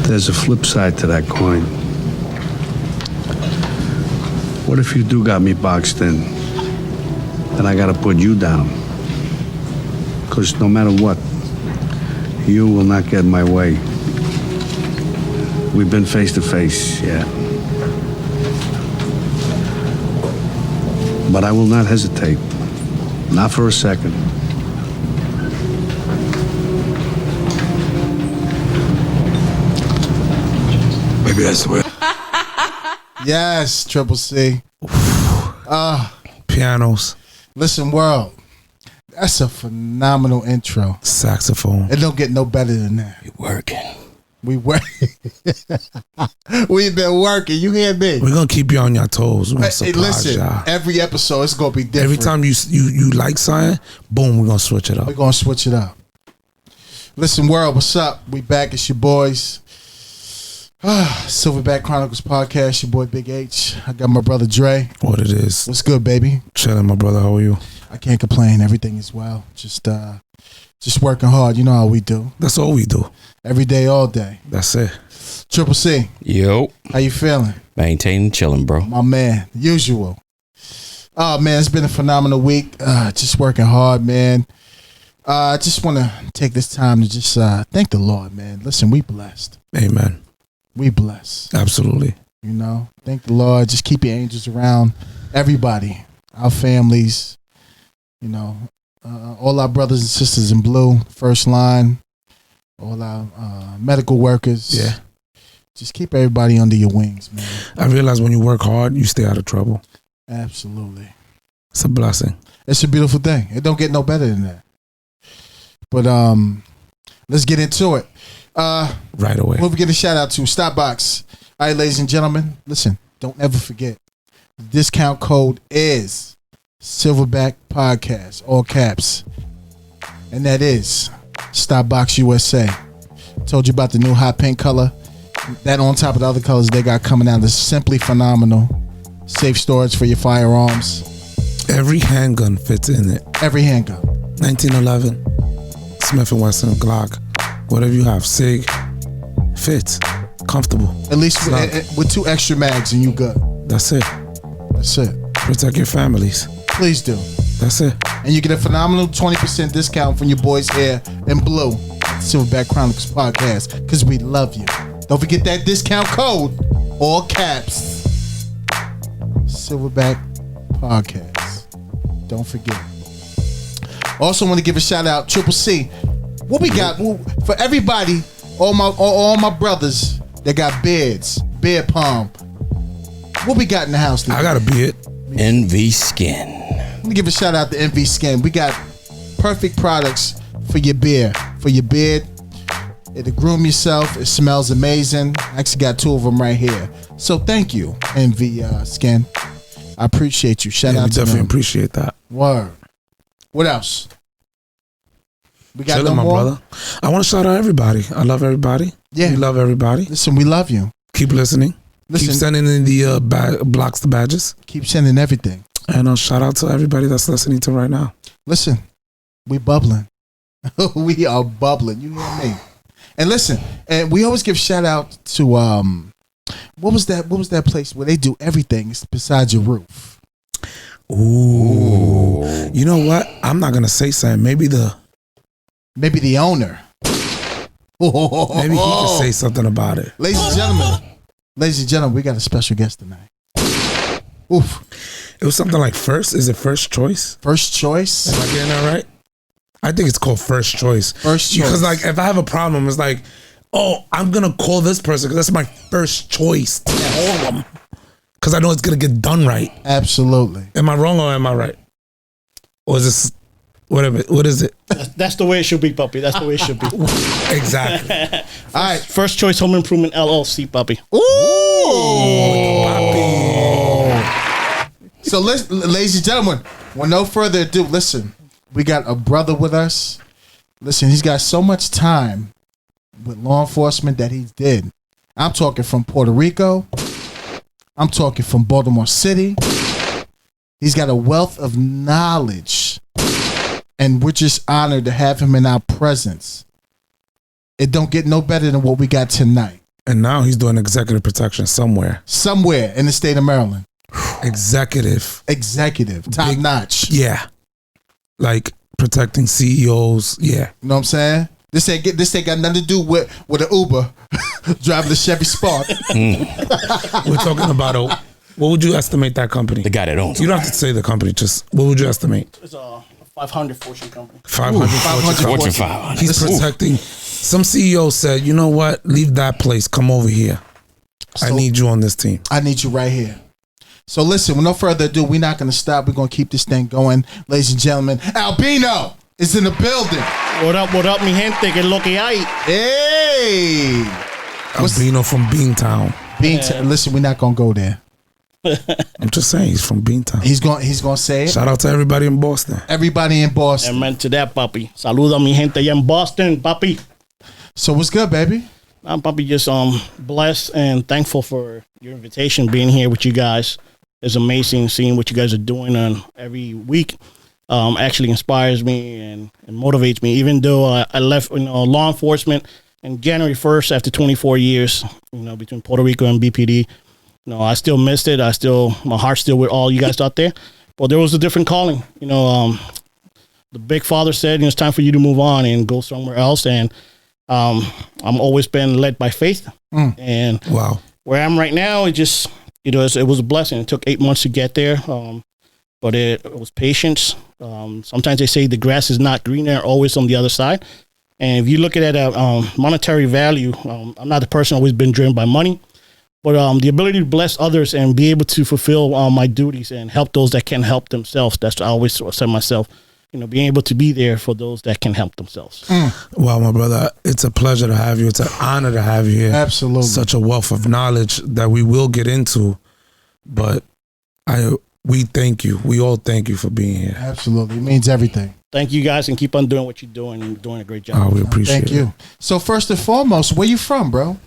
There's a flip side to that coin. What if you do got me boxed in? Then I gotta put you down. Because no matter what, you will not get in my way. We've been face to face, yeah. But I will not hesitate. Not for a second. Maybe that's the way. Yes, Triple C. Pianos. Listen, world. That's a phenomenal intro. Saxophone. It don't get no better than that. You working. We work. We've been working. You hear me? We're gonna keep you on your toes. We're gonna surprise Listen, y'all. every episode it's gonna be different. Every time you like something, boom, we're gonna switch it up. We're gonna switch it up. Listen, world, what's up? We back. It's your boys. Silverback Chronicles podcast. Your boy Big H. I got my brother Dre. What it is? What's good, baby? Chilling, my brother. How are you? I can't complain. Everything is well. Just working hard. You know how we do. That's all we do. Every day, all day. That's it. Triple C. Yo. How you feeling? Maintaining, chilling, bro. My man. Usual. Oh, man. It's been a phenomenal week. Just working hard, man. I just want to take this time to just thank the Lord, man. Listen, we blessed. Amen. We blessed. Absolutely. You know, thank the Lord. Just keep your angels around everybody, our families, you know, all our brothers and sisters in blue, first line, all our medical workers. Yeah. Just keep everybody under your wings, man. I realize when you work hard, you stay out of trouble. Absolutely. It's a blessing. It's a beautiful thing. It don't get no better than that. But let's get into it. Right away. We'll get a shout out to Starbucks. All right, ladies and gentlemen, listen, don't ever forget. The discount code is Silverback Podcast, all caps. And that is Starbucks USA. Told you about the new hot pink color. That on top of the other colors they got coming out is simply phenomenal. Safe storage for your firearms. Every handgun fits in it. Every handgun. 1911, Smith & Wesson, Glock, whatever you have, SIG, fits, comfortable. At least with 2 extra mags and you good. That's it. That's it. Protect your families. Please do. That's it. And you get a phenomenal 20% discount from your boys here in blue. Silverback Chronicles podcast. Because we love you. Don't forget that discount code. All caps. Silverback podcast. Don't forget. Also want to give a shout out, Triple C. What we got for everybody, all my brothers that got beards, beard palm. What we got in the house today? I got a beard. NV Skin. Let me give a shout out to NV Skin. We got perfect products for your beard. For your beard, it'll groom yourself. It smells amazing. I actually got 2 of them right here. So thank you, NV Skin. I appreciate you. Shout out We to definitely them. appreciate that. Word. What else? We got Chilling, no my more? brother. I want to shout out everybody. I love everybody. Yeah. We love everybody. Listen, we love you. Keep listening. Listen. Keep sending in the blocks, the badges. Keep sending everything. And shout out to everybody that's listening to right now. Listen, we bubbling. We are bubbling. You hear me? And listen, and we always give shout out to what was that place where they do everything besides your roof? Ooh. You know what? I'm not gonna say something. Maybe the owner. maybe he can say something about it. Ladies and gentlemen, we got a special guest tonight. Oof. It was something like first. Is it first choice? First choice. Am I getting that right? I think it's called first choice. First choice. Because like if I have a problem, it's like, oh, I'm gonna call this person because that's my first choice to call them. Because I know it's gonna get done right. Absolutely. Am I wrong or am I right? Or is this whatever? What is it? That's the way it should be, puppy. That's the way it should be. Exactly. All right. First Choice Home Improvement LLC, puppy. So ladies and gentlemen, with no further ado, listen, we got a brother with us. Listen, he's got so much time with law enforcement that he did. I'm talking from Puerto Rico. I'm talking from Baltimore City. He's got a wealth of knowledge, and we're just honored to have him in our presence. It don't get no better than what we got tonight. And now he's doing executive protection somewhere. Somewhere in the state of Maryland. Executive. Top Big- notch. Yeah. Like protecting CEOs. Yeah. You know what I'm saying? This ain't got nothing to do with an Uber driving the Chevy Spark. We're talking about what would you estimate that company? The guy that owns You it. don't have to say the company, just what would you estimate? It's a 500 Fortune company. 500 Fortune 500. He's protecting. Some CEO said, you know what? Leave that place. Come over here. I So- need you on this team. I need you right here. So listen, with no further ado, we're not going to stop. We're going to keep this thing going. Ladies and gentlemen, Albino is in the building. What up, mi gente? Que es lo que hay? Hey! What's- Albino from Beantown. Listen, we're not going to go there. I'm just saying, he's from Beantown. He's going to say it. Shout out to everybody in Boston. Everybody in Boston. Amen to that, papi. Saluda mi gente allá en Boston, papi. So what's good, baby? I'm papi just blessed and thankful for your invitation, being here with you guys. It's amazing seeing what you guys are doing on every week. Actually inspires me and motivates me. Even though I left, law enforcement in January 1st after 24 years, between Puerto Rico and BPD. I still missed it. My heart's still with all you guys out there. But there was a different calling. The big father said, it's time for you to move on and go somewhere else. And I'm always been led by faith. And Wow. where I'm right now, it just, it was a blessing. It took 8 months to get there. But it was patience. Sometimes they say the grass is not greener, always on the other side. And if you look at it at monetary value, I'm not the person always been driven by money. But the ability to bless others and be able to fulfill my duties and help those that can help themselves. That's what I always said myself, being able to be there for those that can help themselves. Well, my brother, it's a pleasure to have you. It's an honor to have you here. Absolutely. Such a wealth of knowledge that we will get into. But we thank you. We all thank you for being here. Absolutely. It means everything. Thank you guys and keep on doing what you're doing and doing a great job. We appreciate Thank it. you. So first and foremost, where you from, bro?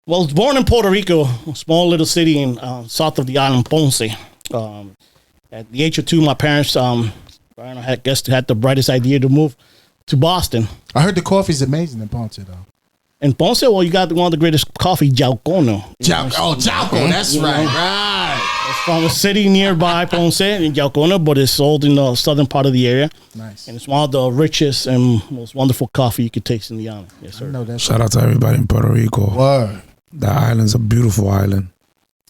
Well, I was born in Puerto Rico, a small little city in south of the island, Ponce. At the age of 2, my parents, I guess, had the brightest idea to move to Boston. I heard the coffee's amazing in Ponce, though. In Ponce, well, you got one of the greatest coffee, Jaucono. Jauco, that's right. It's from a city nearby, Ponce, in Jaucono, but it's sold in the southern part of the area. Nice. And it's one of the richest and most wonderful coffee you could taste in the island. Yes, sir. No, that's Shout out to everybody in Puerto Rico. word. The island's a beautiful island.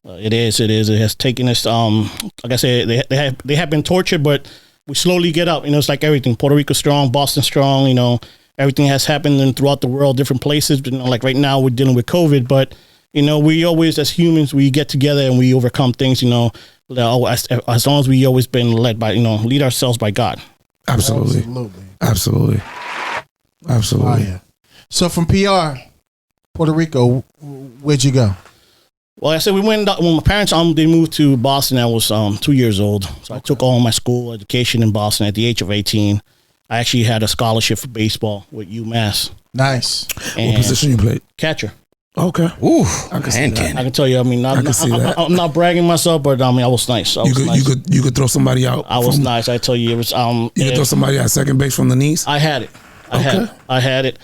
It is. It has taken us. Like I said, they have been tortured, but we slowly get up. It's like everything. Puerto Rico strong, Boston strong. Everything has happened throughout the world, different places. Like right now, we're dealing with COVID, but we always, as humans, we get together and we overcome things. As long as we always been led by, lead ourselves by God. Absolutely. Absolutely. Oh, yeah. So from PR, Puerto Rico, where'd you go? Well, I said we went when my parents they moved to Boston. I was 2 years old, so I took all my school education in Boston. At the age of 18, I actually had a scholarship for baseball with UMass. Nice. What And position you played? catcher. Okay. Ooh, I can see hand that. I cannon. can tell you. I can see that. I'm not bragging myself, but I was nice. You could throw somebody out. I was nice. I tell you, it was. You could throw somebody at second base from the knees. I had it. I had it.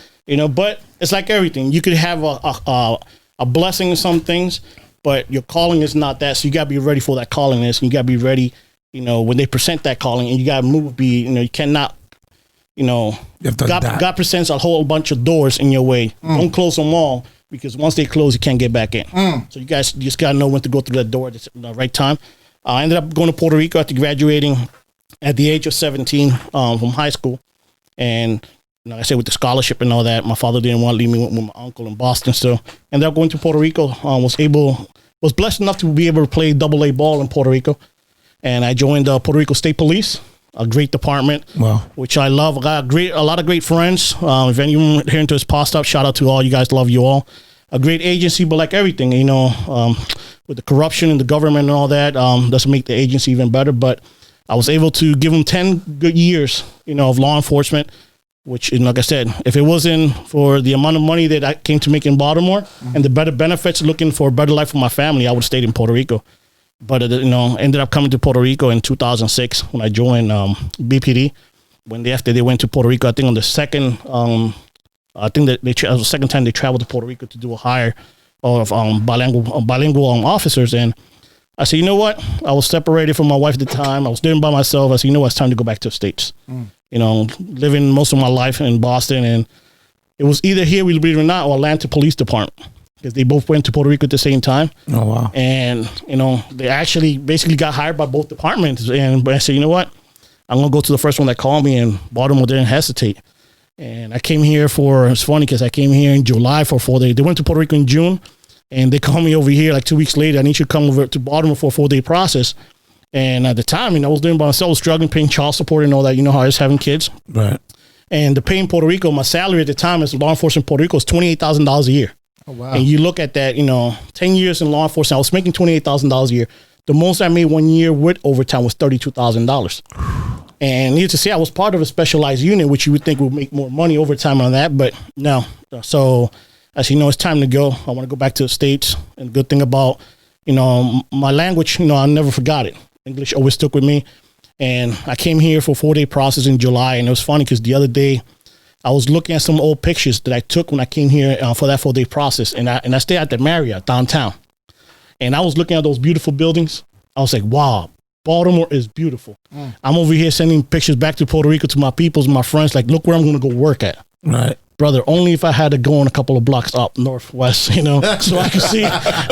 But it's like everything. You could have a blessing in some things, but your calling is not that. So you got to be ready for that calling. You got to be ready. When they present that calling, and you got to move. You cannot. You have to adapt. God presents a whole bunch of doors in your way. Don't close them all, because once they close, you can't get back in. So you guys just got to know when to go through that door at the right time. I ended up going to Puerto Rico after graduating at the age of 17 from high school. And like I said, with the scholarship and all that, my father didn't want to leave me with my uncle in Boston. So ended up going to Puerto Rico. Was blessed enough to be able to play AA ball in Puerto Rico. And I joined the Puerto Rico State Police, a great department, Wow. which I love. I got a lot of great friends. If anyone hearing to this podcast, shout out to all you guys. Love you all. A great agency, but like everything, with the corruption in the government and all that, doesn't make the agency even better. But I was able to give them 10 good years, of law enforcement, which, like I said, if it wasn't for the amount of money that I came to make in Baltimore and the better benefits, looking for a better life for my family, I would have stayed in Puerto Rico. But, ended up coming to Puerto Rico in 2006 when I joined BPD. After they went to Puerto Rico, I think on the second, I think that it was the second time they traveled to Puerto Rico to do a hire. of bilingual officers. And I said, you know what? I was separated from my wife at the time. I was living by myself. I said, you know what? It's time to go back to the States. You know, living most of my life in Boston, and it was either here, believe it or not, or Atlanta Police Department, because they both went to Puerto Rico at the same time. Oh, wow. And, you know, they actually basically got hired by both departments. And but I said, you know what? I'm going to go to the first one that called me, and Baltimore didn't hesitate. And I came here it's funny because I came here in July for 4 days. They went to Puerto Rico in June, and they called me over here like 2 weeks later. I need you to come over to Baltimore for a 4-day process. And at the time, you know, I was doing by myself, struggling, paying child support and all that. You know how I was having kids. Right. And the pay in Puerto Rico, my salary at the time as law enforcement in Puerto Rico was $28,000 a year. Oh, wow. And you look at that, you know, 10 years in law enforcement, I was making $28,000 a year. The most I made 1 year with overtime was $32,000. And needless to say, I was part of a specialized unit, which you would think would make more money overtime on that, but no. So as you know, it's time to go. I want to go back to the States. And the good thing about, you know, my language, you know, I never forgot it. English always stuck with me. And I came here for a 4-day process in July. And it was funny because the other day I was looking at some old pictures that I took when I came here for that 4-day process. And I stayed at the Marriott downtown. And I was looking at those beautiful buildings. I was like, wow, Baltimore is beautiful. I'm over here sending pictures back to Puerto Rico to my peoples, my friends, like, look where I'm going to go work at. Right. Brother, only if I had to go on a couple of blocks up northwest, you know, so I could see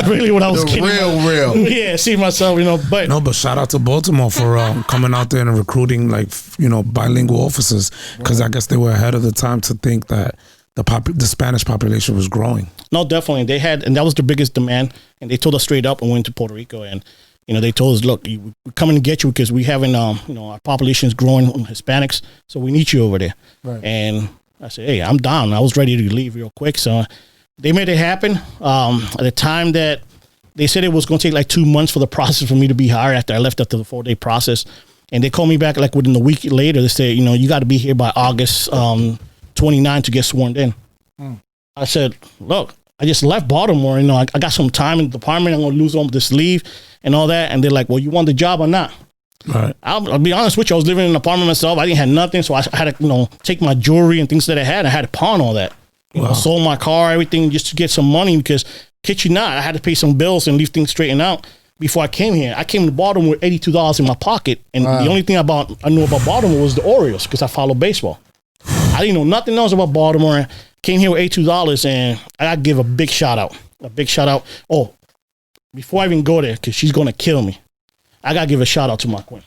really what I was getting. Real. Yeah, see myself, you know, but. No, but shout out to Baltimore for coming out there and recruiting, like, you know, bilingual officers, because I guess they were ahead of the time to think that the Spanish population was growing. No, definitely. They had, and that was the biggest demand. And they told us straight up and went to Puerto Rico. And, you know, they told us, look, we're coming to get you because we haven't, you know, our population is growing on Hispanics. So we need you over there. Right. And I said, hey, I'm down. I was ready to leave real quick. So they made it happen. At the time that they said it was going to take like 2 months for the process for me to be hired after I left after the 4-day process. And they called me back like within a week later. They said, you know, you got to be here by August 29 to get sworn in. I said, look, I just left Baltimore. You know, I got some time in the department. I'm going to lose all this leave and all that. And they're like, well, you want the job or not? Right. I'll be honest with you. I was living in an apartment myself. I didn't have nothing. So I had to, you know, take my jewelry and things that I had. I had to pawn all that. You know, sold my car, everything just to get some money because, kid you not, I had to pay some bills and leave things straightened out before I came here. I came to Baltimore with $82 in my pocket. And the only thing I knew about Baltimore was the Orioles because I follow baseball. I didn't know nothing else about Baltimore. Came here with $82 and I got to give a big shout out. Oh, before I even go there, because she's going to kill me. I got to give a shout out to my queen.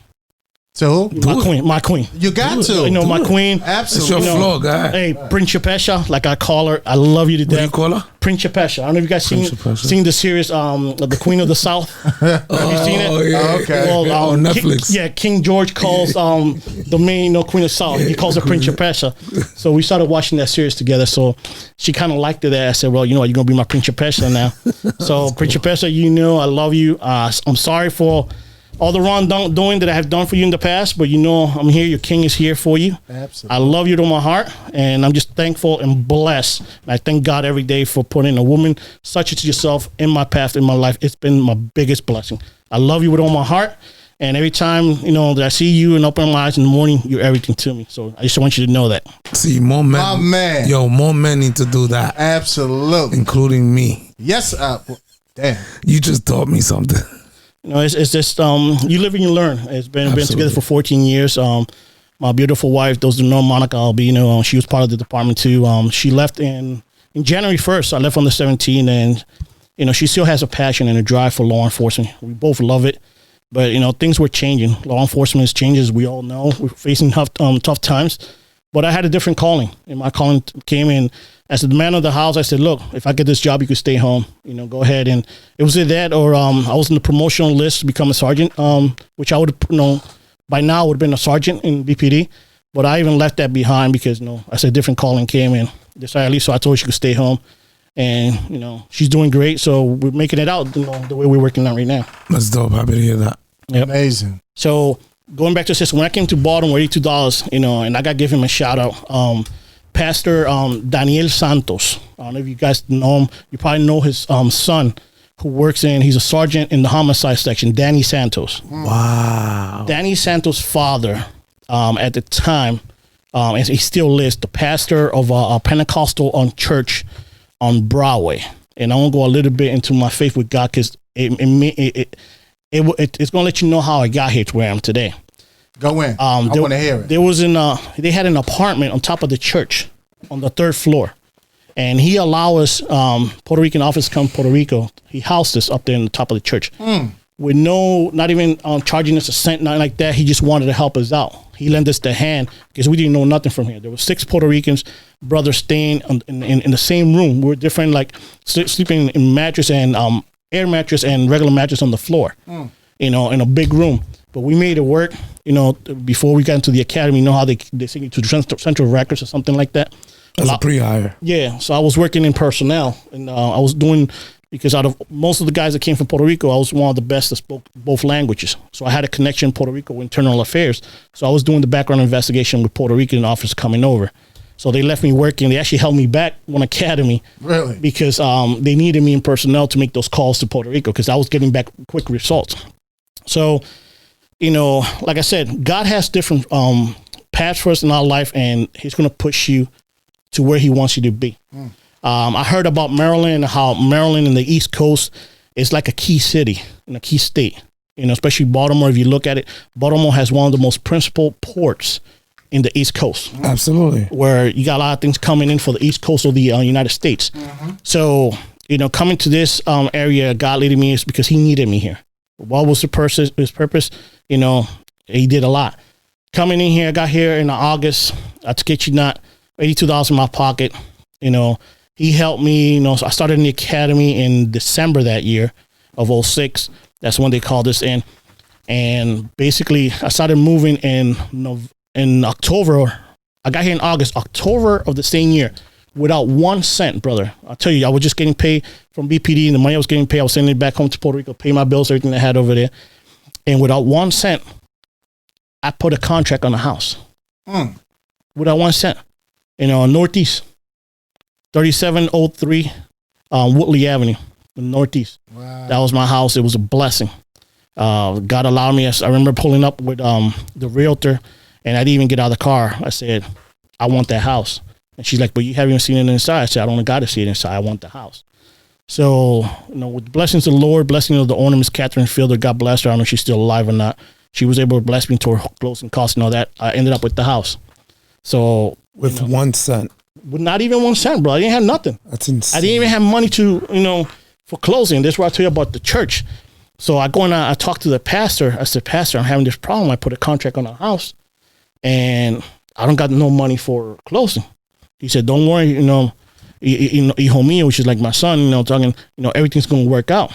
So My queen. You got to. You know, my queen. Absolutely. It's your floor, guy. Hey, Principesha, like I call her. I love you to What do you death. call her? Principesha. I don't know if you guys seen the series, The Queen of the South. Have you seen it? Oh, yeah. Okay. Well, On Netflix. King George calls the main Queen of the South. He calls her Principesha. So we started watching that series together. So she kind of liked it. I said, well, you know what, you're going to be my Principesha now. So Principesha, you know, I love you. I'm sorry for all the wrongdoing that I have done for you in the past, but you know I'm here. Your king is here for you. Absolutely. I love you to my heart, and I'm just thankful and blessed. And I thank God every day for putting a woman such as yourself in my path, in my life. It's been my biggest blessing. I love you with all my heart, and every time, you know, that I see you and open my eyes in the morning, you're everything to me. So I just want you to know that. See, more men. My man. Yo, more men need to do that, Absolutely. including me. Yes. Damn. You just taught me something. You know, it's just you live and you learn. It's been together for 14 years. My beautiful wife, those who know Monica Albino, she was part of the department too. She left in January 1st. I left on the 17th, and you know, she still has a passion and a drive for law enforcement. We both love it, but you know, things were changing. Law enforcement is changing, as we all know. We're facing tough times. But I had a different calling, and my calling came in as the man of the house. I said, look, if I get this job, you could stay home, you know, go ahead. And it was either that or I was in the promotional list to become a sergeant, which I would, you know, by now would have been a sergeant in BPD. But I even left that behind because, you know, I said different calling came in. Decided at least, so I told her she could stay home. And, you know, she's doing great. So we're making it out, you know, the way we're working out right now. That's dope. Happy to hear that. Yep. Amazing. So going back to the system, when I came to Baltimore, $82, you know, and I got to give him a shout out. Pastor Daniel Santos. I don't know if you guys know him. You probably know his son who works he's a sergeant in the homicide section, Danny Santos. Wow. Danny Santos' father, at the time, and he still lives, the pastor of a Pentecostal church on Broadway. and I want to go a little bit into my faith with God because it's going to let you know how I got here to where I am today. Go in. I want to hear it. There was they had an apartment on top of the church on the 3rd floor. And he allowed us, Puerto Rican office come Puerto Rico. He housed us up there in the top of the church with not even charging us a cent, nothing like that. He just wanted to help us out. He lent us the hand because we didn't know nothing from here. There were 6 Puerto Ricans, brothers staying in the same room. We were different, like sleeping in mattress and air mattress and regular mattress on the floor, in a big room. But we made it work, before we got into the academy. You know how they sing you to the Central Records or something like that? As a pre-hire. Yeah, so I was working in personnel, and I was doing, because out of most of the guys that came from Puerto Rico, I was one of the best that spoke both languages. So I had a connection in Puerto Rico with internal affairs. So I was doing the background investigation with Puerto Rican officers coming over. So they left me working. They actually held me back on academy. Really? Because they needed me in personnel to make those calls to Puerto Rico because I was getting back quick results. So, like I said, God has different paths for us in our life, and he's going to push you to where he wants you to be. I heard about Maryland, how Maryland and the East Coast is like a key city and a key state, especially Baltimore. If you look at it, Baltimore has one of the most principal ports in the East Coast. Absolutely. Where you got a lot of things coming in for the East Coast of the United States. So, coming to this area, God leading me is because he needed me here. What was his purpose? He did a lot. Coming in here, I got here in August. I get you not $82 in my pocket. He helped me. So I started in the academy in December that year of 06. That's when they called us in. And basically, I started moving in October. I got here in August, October of the same year, without 1 cent, brother. I'll tell you, I was just getting paid from BPD, and the money I was getting paid, I was sending it back home to Puerto Rico, pay my bills, everything I had over there. And without 1 cent, I put a contract on the house. Without 1 cent. Northeast, 3703 Woodley Avenue, in Northeast. Wow. That was my house. It was a blessing. God allowed me. I remember pulling up with the realtor, and I didn't even get out of the car. I said, I want that house. And she's like, but you haven't even seen it inside. I said, I don't got to see it inside. I want the house. So, with the blessings of the Lord, blessing of the owner, Miss Catherine Fielder, God bless her. I don't know if she's still alive or not. She was able to bless me to her closing costs and all that. I ended up with the house. So With 1 cent. with not even 1 cent, bro. I didn't have nothing. That's insane. I didn't even have money to, for closing. That's why I tell you about the church. So I go and I talked to the pastor. I said, Pastor, I'm having this problem. I put a contract on the house, and I don't got no money for closing. He said, don't worry, hijo mío, which is like my son, talking, everything's going to work out.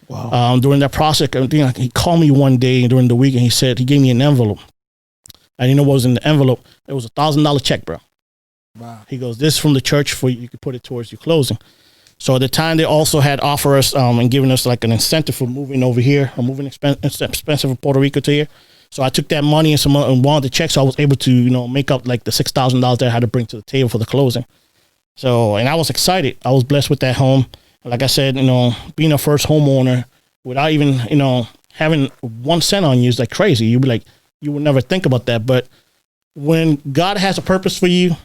Wow. During that process, he called me one day during the week, and he gave me an envelope. I didn't know what was in the envelope. It was $1,000 check, bro. Wow. He goes, this is from the church for you could put it towards your closing. So at the time, they also had offered us and given us like an incentive for moving over here, or moving expensive from Puerto Rico to here. So I took that money and wanted the check, so I was able to, make up like the $6,000 that I had to bring to the table for the closing. So, and I was excited. I was blessed with that home. Like I said, being a first homeowner without even, having 1 cent on you is like crazy. You'd be like, you would never think about that. But when God has a purpose for you,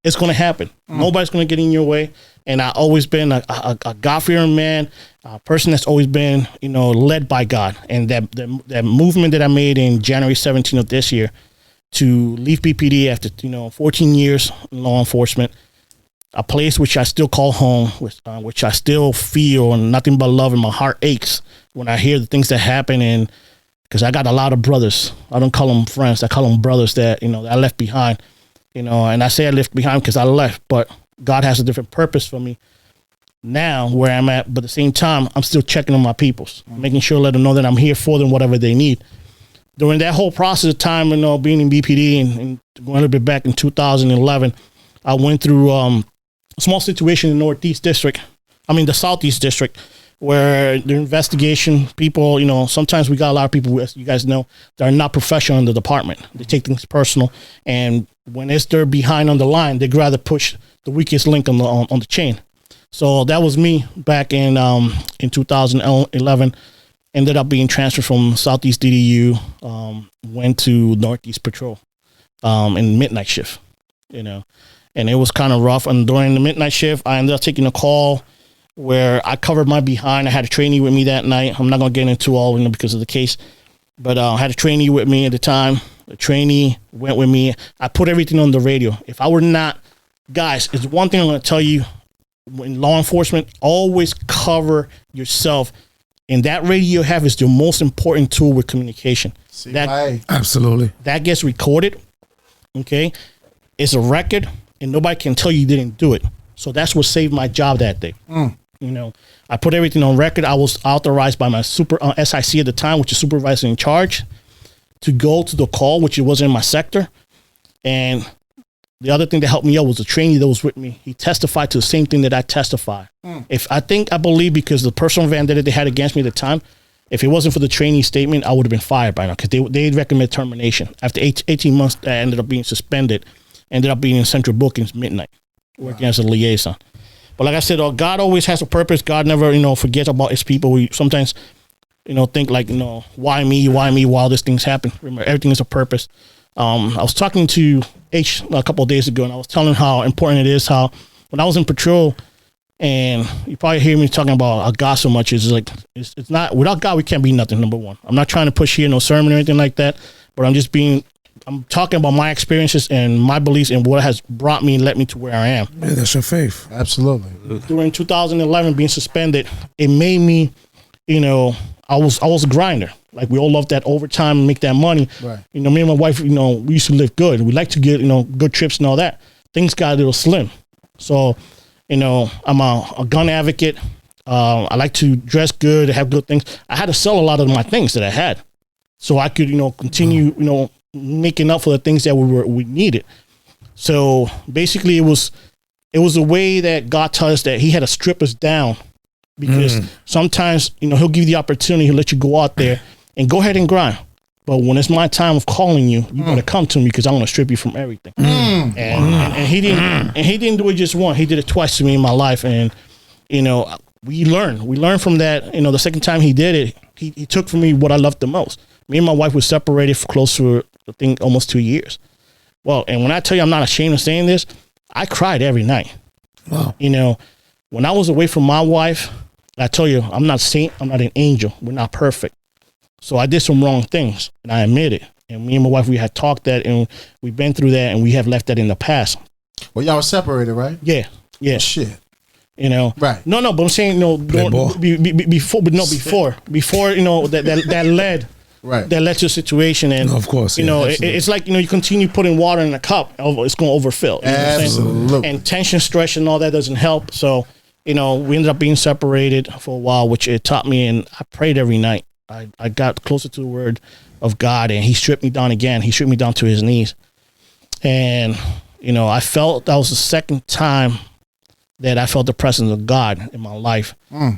it's going to happen. Nobody's going to get in your way. And I've always been a God-fearing man, a person that's always been, led by God. And that movement that I made in January 17th of this year to leave BPD after, 14 years in law enforcement, a place which I still call home, which I still feel and nothing but love, and my heart aches when I hear the things that happen. And because I got a lot of brothers, I don't call them friends, I call them brothers that, that I left behind. And I say I left behind because I left, but God has a different purpose for me now where I'm at. But at the same time, I'm still checking on my peoples, making sure, let them know that I'm here for them, whatever they need. During that whole process of time, being in BPD and going a little bit back in 2011, I went through a small situation in the Southeast District, where the investigation people, sometimes we got a lot of people, as you guys know, that are not professional in the department. They take things personal, and when they're behind on the line, they'd rather push the weakest link on the chain. So that was me back in 2011. Ended up being transferred from Southeast DDU, went to Northeast Patrol in midnight shift, and it was kind of rough. And during the midnight shift, I ended up taking a call where I covered my behind. I had a trainee with me that night. I'm not gonna get into all because of the case, but I had a trainee with me at the time. The trainee went with me. I put everything on the radio. If I were not, guys, it's one thing I'm gonna tell you. In law enforcement, always cover yourself. And that radio you have is the most important tool with communication. Absolutely. That gets recorded. Okay. It's a record and nobody can tell you didn't do it. So that's what saved my job that day. You know, I put everything on record. I was authorized by my SIC at the time, which is supervisor in charge, to go to the call, which it wasn't in my sector. And the other thing that helped me out was the trainee that was with me. He testified to the same thing that I testified. I believe because the personal vendetta they had against me at the time, if it wasn't for the trainee statement, I would have been fired by now because they recommended termination. After 18 months, I ended up being suspended, ended up being in central bookings midnight, working as a liaison. But like I said, God always has a purpose. God never, forgets about his people. We sometimes, think like, why me, why all these things happen. Remember, everything is a purpose. I was talking to H a couple of days ago, and I was telling him how important it is. How when I was in patrol, and you probably hear me talking about God so much. It's like it's not without God we can't be nothing. Number one, I'm not trying to push here no sermon or anything like that, but I'm talking about my experiences and my beliefs and what has brought me and led me to where I am. Yeah, that's your faith. Absolutely. During 2011, being suspended, it made me, I was a grinder. Like we all love that overtime and make that money. Right. Me and my wife, we used to live good. We like to get, good trips and all that. Things got a little slim. So, I'm a gun advocate. I like to dress good, have good things. I had to sell a lot of my things that I had so I could, continue, making up for the things that we needed. So basically it was a way that God taught us that he had to strip us down because sometimes, he'll give you the opportunity. He'll let you go out there and go ahead and grind. But when it's my time of calling you, you gotta come to me because I'm gonna strip you from everything. And he didn't do it just once. He did it twice to me in my life. And, we learned from that. The second time he did it, he took from me what I loved the most. Me and my wife were separated for close to, I think, almost 2 years. Well, and when I tell you I'm not ashamed of saying this, I cried every night. Wow. When I was away from my wife, I tell you, I'm not a saint, I'm not an angel. We're not perfect. So I did some wrong things, and I admit it. And me and my wife, we had talked that, and we've been through that, and we have left that in the past. Well, y'all were separated, right? Yeah. Oh, shit. Right. No, but I'm saying, before, that led. Right. That led to a situation, and of course, it's like you continue putting water in a cup, it's going to overfill. Absolutely. And tension, stress, and all that doesn't help. So, we ended up being separated for a while, which it taught me, and I prayed every night. I got closer to the word of God, and he stripped me down again. He stripped me down to his knees, and I felt that was the second time that I felt the presence of God in my life.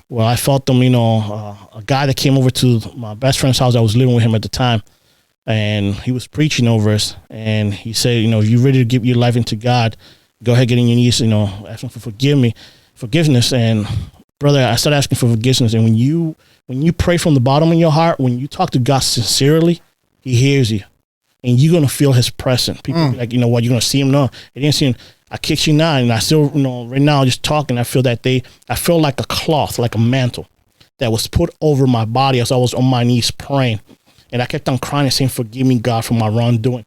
Well, I felt them, a guy that came over to my best friend's house. I was living with him at the time, and he was preaching over us. And he said, if you're ready to give your life into God, go ahead, get on your knees, ask him for forgiveness. And brother, I started asking for forgiveness. And when you pray from the bottom of your heart, when you talk to God sincerely, he hears you, and you're going to feel his presence. People be like, you're going to see him. No, they didn't see him. I kid you not, and I still, right now, just talking, I feel I feel like a cloth, like a mantle that was put over my body as I was on my knees praying. And I kept on crying and saying, forgive me, God, for my wrongdoing.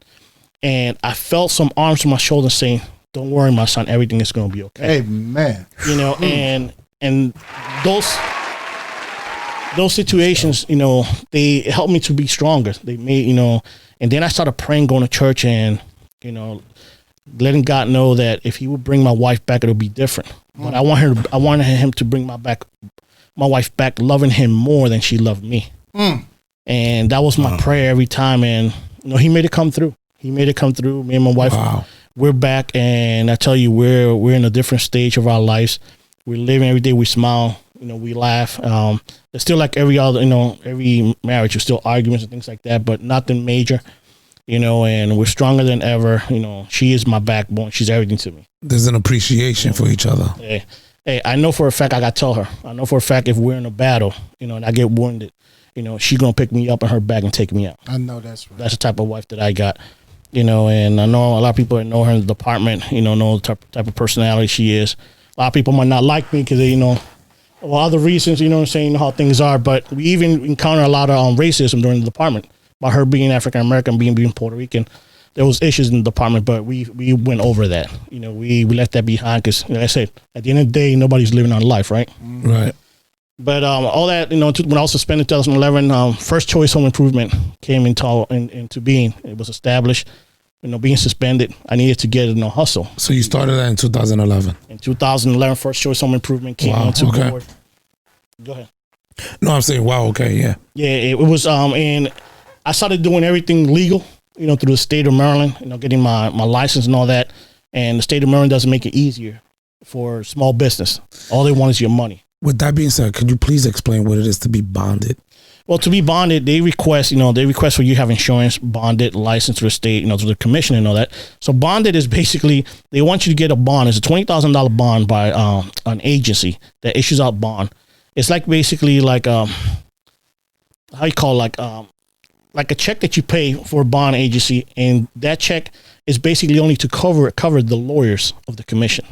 And I felt some arms on my shoulders saying, don't worry, my son, everything is going to be okay. Amen. And those situations, they helped me to be stronger. They made, and then I started praying, going to church, and, letting God know that if he would bring my wife back, it'll be different. But I wanted him to bring my wife back, loving him more than she loved me. And that was my prayer every time. And he made it come through. Me and my wife, we're back. And I tell you, we're in a different stage of our lives. We're living every day. We smile. We laugh. It's still like every other, every marriage. There's still arguments and things like that, but nothing major. And we're stronger than ever. She is my backbone. She's everything to me. There's an appreciation for each other. Hey, I know for a fact, I got to tell her, I know for a fact if we're in a battle, and I get wounded, she's going to pick me up in her bag and take me out. I know that's right. That's the type of wife that I got, and I know a lot of people that know her in the department, know the type of personality she is. A lot of people might not like me because they, well, other reasons, you know what I'm saying, how things are. But we even encounter a lot of racism during the department. By her being African American, being Puerto Rican, there was issues in the department, but we went over that. You know, we left that behind because, like I said, at the end of the day, nobody's living on life, right? Right. But all that, you know, when I was suspended in 2011, First Choice Home Improvement came into being. It was established. You know, being suspended, I needed to get a hustle. So you started that in 2011. In 2011, First Choice Home Improvement came onto board. Go ahead. No, I'm saying, wow, okay, yeah. Yeah, it was, and I started doing everything legal, you know, through the state of Maryland, you know, getting my license and all that. And the state of Maryland doesn't make it easier for small business. All they want is your money. With that being said, could you please explain what it is to be bonded? Well, to be bonded, they request for you to have insurance, bonded, licensed through the state, you know, through the commission and all that. So bonded is basically, they want you to get a bond. It's a $20,000 bond by an agency that issues out bond. It's like basically like, how you call it, like a check that you pay for a bond agency, and that check is basically only to cover the lawyers of the commission.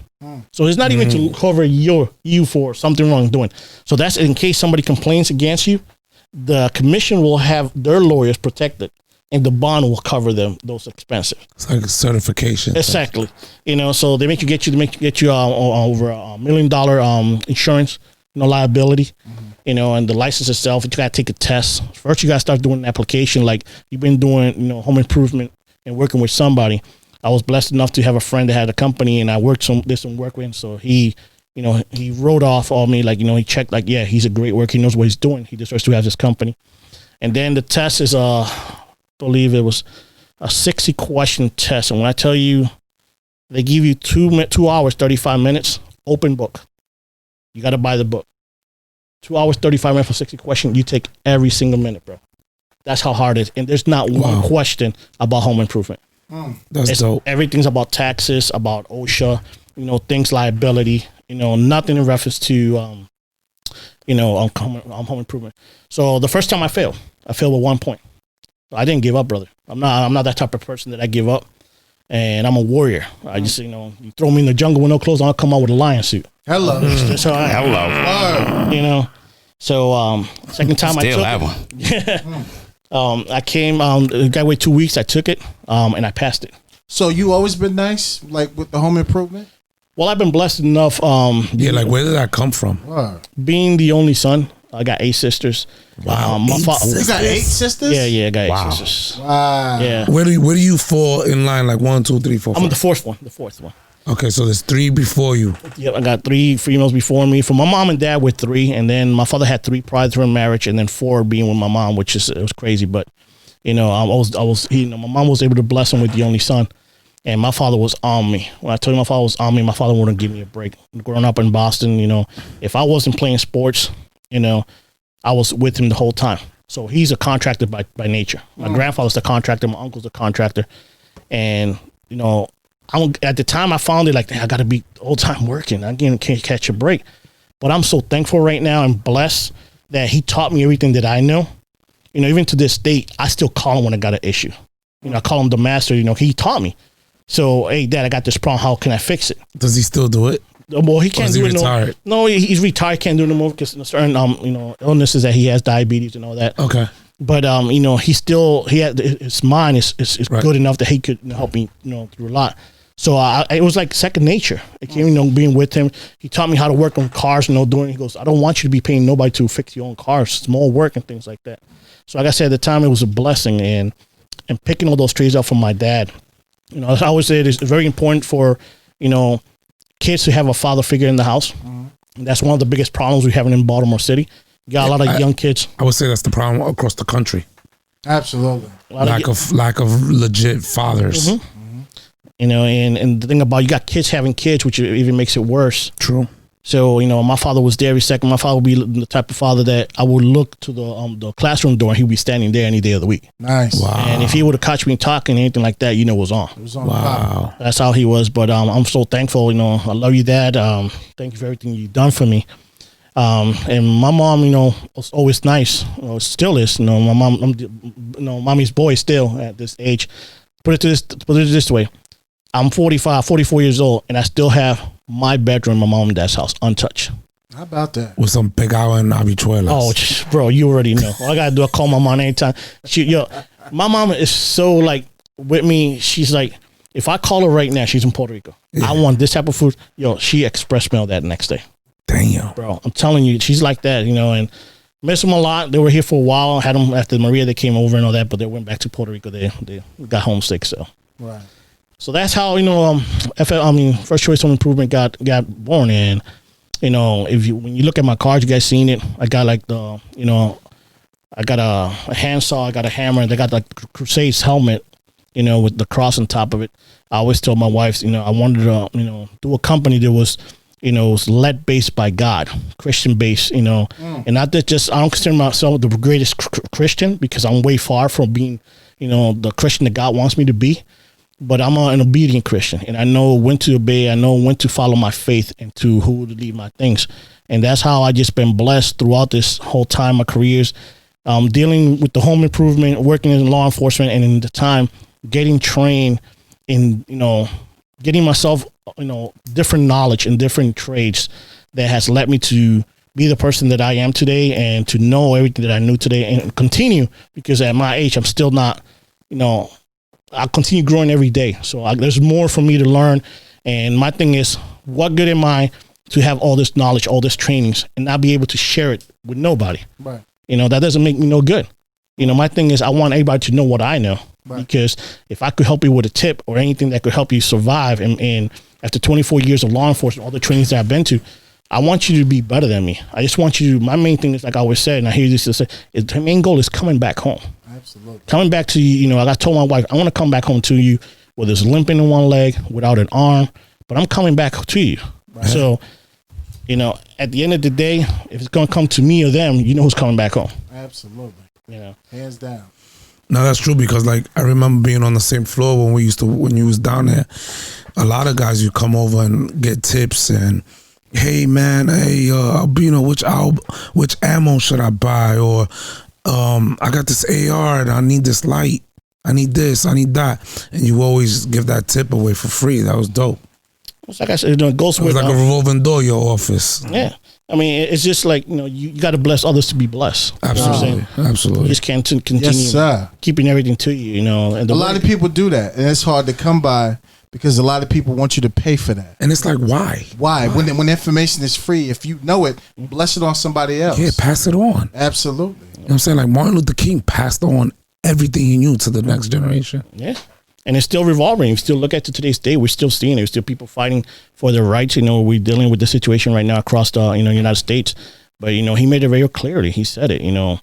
So it's not even to cover you for something wrong doing. So that's in case somebody complains against you, the commission will have their lawyers protected, and the bond will cover those expenses. It's like a certification. Exactly. You know, so they make you get you over $1 million insurance, you know, liability. You know, and the license itself, you gotta take a test. First, you gotta start doing an application. Like you've been doing, you know, home improvement and working with somebody. I was blessed enough to have a friend that had a company, and I did some work with him. So he wrote off all me, like, you know, he checked, like, yeah, he's a great worker. He knows what he's doing. He deserves to have this company. And then the test is, I believe it was a 60-question test. And when I tell you, they give you 2 hours, 35 minutes, open book. You got to buy the book. 2 hours, 35 minutes for 60 questions. You take every single minute, bro. That's how hard it is. And there's not one question about home improvement. That's dope. Everything's about taxes, about OSHA, you know, things liability, you know, nothing in reference to, home improvement. So the first time I failed with 1 point. I didn't give up, brother. I'm not that type of person that I give up. And I'm a warrior. I just, you know, you throw me in the jungle with no clothes on, I'll come out with a lion suit. Hello. That's how I am. You know, so second time Still I have took one. I came, it got away 2 weeks. I took it, and I passed it. So you always been nice, like with the home improvement? Well, I've been blessed enough. Like where did that come from? Being the only son, I got 8 sisters. Wow, My You got 8 sisters? Yeah, I got 8 sisters. Wow. Yeah, Where do you fall in line? Like 1, 2, 3, 4, 5? I'm the fourth one. Okay, so there's 3 before you. Yep, I got 3 females before me. For my mom and dad with 3, and then my father had 3 prior to her marriage, and then 4 being with my mom, which it was crazy. But you know, I was my mom was able to bless him with the only son, and my father was on me. When I told you my father was on me, my father wouldn't give me a break. Growing up in Boston, you know, if I wasn't playing sports, you know, I was with him the whole time. So he's a contractor by nature. My grandfather's the contractor. My uncle's the contractor, and you know. At the time I found it like, I got to be the whole time working. I can't catch a break. But I'm so thankful right now and blessed that he taught me everything that I know. You know, even to this date, I still call him when I got an issue. You know, I call him the master. You know, he taught me. So, hey, Dad, I got this problem. How can I fix it? Does he still do it? Well, he can't do it. Retired? No, he's retired. Can't do it no more because certain illnesses that he has, diabetes and all that. Okay. But you know, his mind is Right. good enough that he could help me, you know, through a lot. So it was like second nature. It came, you know, being with him. He taught me how to work on cars, you know, he goes, I don't want you to be paying nobody to fix your own cars, small work and things like that. So like I said, at the time it was a blessing, and picking all those trades up from my dad. You know, I always say it's very important for, you know, kids to have a father figure in the house. And that's one of the biggest problems we have in Baltimore City. You got a lot of young kids. I would say that's the problem across the country. Absolutely. Lack of legit fathers. Mm-hmm. You know, and the thing about, you got kids having kids, which even makes it worse. True. So, you know, my father was there every second. My father would be the type of father that I would look to the classroom door, and he'd be standing there any day of the week. Nice. Wow. And if he would have caught me talking, anything like that, you know, it was on. It was on. Wow. That's how he was. But I'm so thankful. You know, I love you, Dad. Thank you for everything you've done for me. And my mom, you know, was always nice. You know, still is. You know, my mom, mommy's boy still at this age. Put it this way. I'm 44 years old, and I still have my bedroom in my mom and dad's house untouched. How about that? with some pegado and habichuelas. Oh, bro, you already know. All I gotta do, I call my mom anytime. My mom is so like with me. She's like, if I call her right now, she's in Puerto Rico. Yeah. I want this type of food. She express mail that next day. Damn. Bro, I'm telling you, she's like that, and miss them a lot. They were here for a while. Had them after Maria. They came over and all that, but they went back to Puerto Rico. They got homesick. Right. So that's how First Choice Home Improvement got born. And when you look at my cards, you guys seen it. I got like I got a handsaw. I got a hammer. They got like Crusade's helmet, with the cross on top of it. I always tell my wife, I wanted to do a company that was was led based by God, Christian based, and not that just, I don't consider myself the greatest Christian because I'm way far from being, the Christian that God wants me to be, but I'm an obedient Christian and I know when to obey. I know when to follow my faith and to who to lead my things. And that's how I just been blessed throughout this whole time, my careers, dealing with the home improvement, working in law enforcement, and in the time getting trained in, getting myself, different knowledge and different trades that has led me to be the person that I am today and to know everything that I knew today and continue, because at my age, I'm still not, I continue growing every day. So there's more for me to learn. And my thing is, what good am I to have all this knowledge, all this trainings and not be able to share it with nobody? Right. That doesn't make me no good. My thing is I want everybody to know what I know. Right. Because if I could help you with a tip or anything that could help you survive, and after 24 years of law enforcement, all the trainings that I've been to, I want you to be better than me. I just want you to, my main thing is, like I always said, and I hear this say, is the main goal is coming back home. Absolutely. Coming back to you, I told my wife, I want to come back home to you with this limping in one leg, without an arm, but I'm coming back to you. Right. So, at the end of the day, if it's going to come to me or them, who's coming back home. Absolutely. Hands down. No, that's true, because like I remember being on the same floor when you was down there. A lot of guys, you come over and get tips and, hey man, Albino, which ammo should I buy? Or I got this AR and I need this light. I need this, I need that. And you always give that tip away for free. That was dope. It's like I said, it goes with, like a revolving door, your office. Yeah. I mean, it's just like, you got to bless others to be blessed. Absolutely. Absolutely. You just can't continue keeping everything to you, And a lot of people do that, and it's hard to come by because a lot of people want you to pay for that. And it's like, why? Why? When information is free, if you know it, bless it on somebody else. Yeah, pass it on. Absolutely. You know what I'm saying? Like Martin Luther King passed on everything he knew to the next generation. Yeah. And it's still revolving. You still look at today's day, we're still seeing it. There's still people fighting for their rights. We're dealing with the situation right now across the United States. But he made it very clearly. He said it. And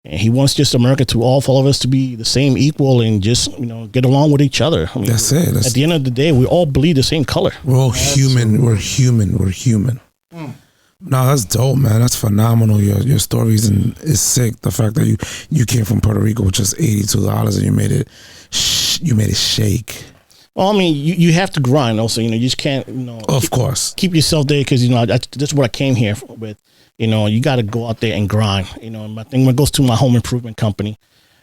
he wants just America to all of us to be the same, equal, and just get along with each other. I mean, that's it. At the end of the day, we all bleed the same color. We're all human. We're human. We're human. No, that's dope, man. That's phenomenal. Your stories is sick. The fact that you came from Puerto Rico with just $82 and you made it shake. Well, I mean, you have to grind also. You just can't, of course, keep yourself there, because that's what I came here with. You got to go out there and grind. My thing, when it goes to my home improvement company,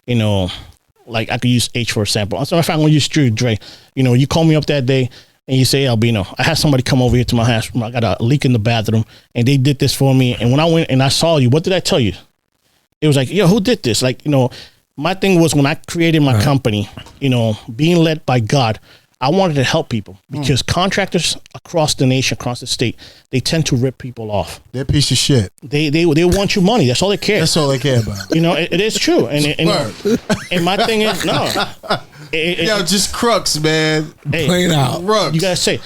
like I could use H for example. So if I'm going to use Dre, you call me up that day and you say, Albino, I had somebody come over here to my house. I got a leak in the bathroom and they did this for me. And when I went and I saw you, what did I tell you? It was like, yo, who did this? Like, my thing was, when I created my company, being led by God, I wanted to help people, because contractors across the nation, across the state, they tend to rip people off. They're a piece of shit. They want your money. That's all they care. That's all they care about. It is true. And my thing is, just crooks, man. Hey, plain out. Crooks. You gotta say,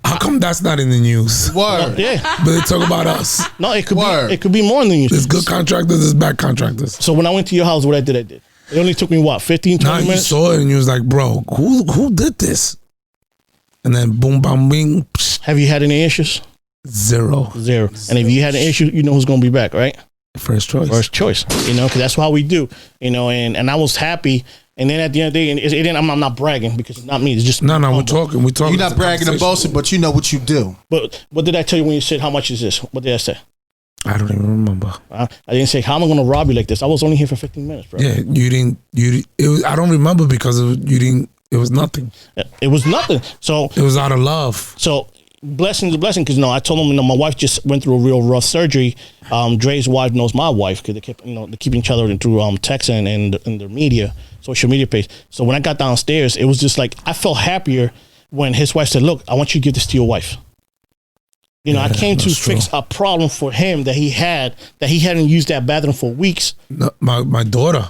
how come that's not in the news? Word. Yeah. But they talk about us. No, it could be more in the news. There's good contractors, there's bad contractors. So when I went to your house, what I did. It only took me 15, 20 minutes. You saw it and you was like, bro, who did this? And then boom, bam, bing. Psh. Have you had any issues? Zero. And if you had an issue, you know who's going to be back, right? First choice. Because that's how we do, and I was happy. And then at the end of the day, I'm not bragging, because it's not me. It's just no. We're talking. You're not bragging and boasting, but you know what you do. But what did I tell you when you said, how much is this? What did I say? I don't even remember. I didn't say, how am I going to rob you like this? I was only here for 15 minutes, bro. Yeah, you didn't. I don't remember because you didn't. It was nothing. It was nothing. So it was out of love. So blessing is a blessing because I told him my wife just went through a real rough surgery. Dre's wife knows my wife because they kept they keep each other through text and the media, social media page. So when I got downstairs, it was just like I felt happier when his wife said, "Look, I want you to give this to your wife." I came to fix a problem for him that he hadn't used that bathroom for weeks. No, my daughter,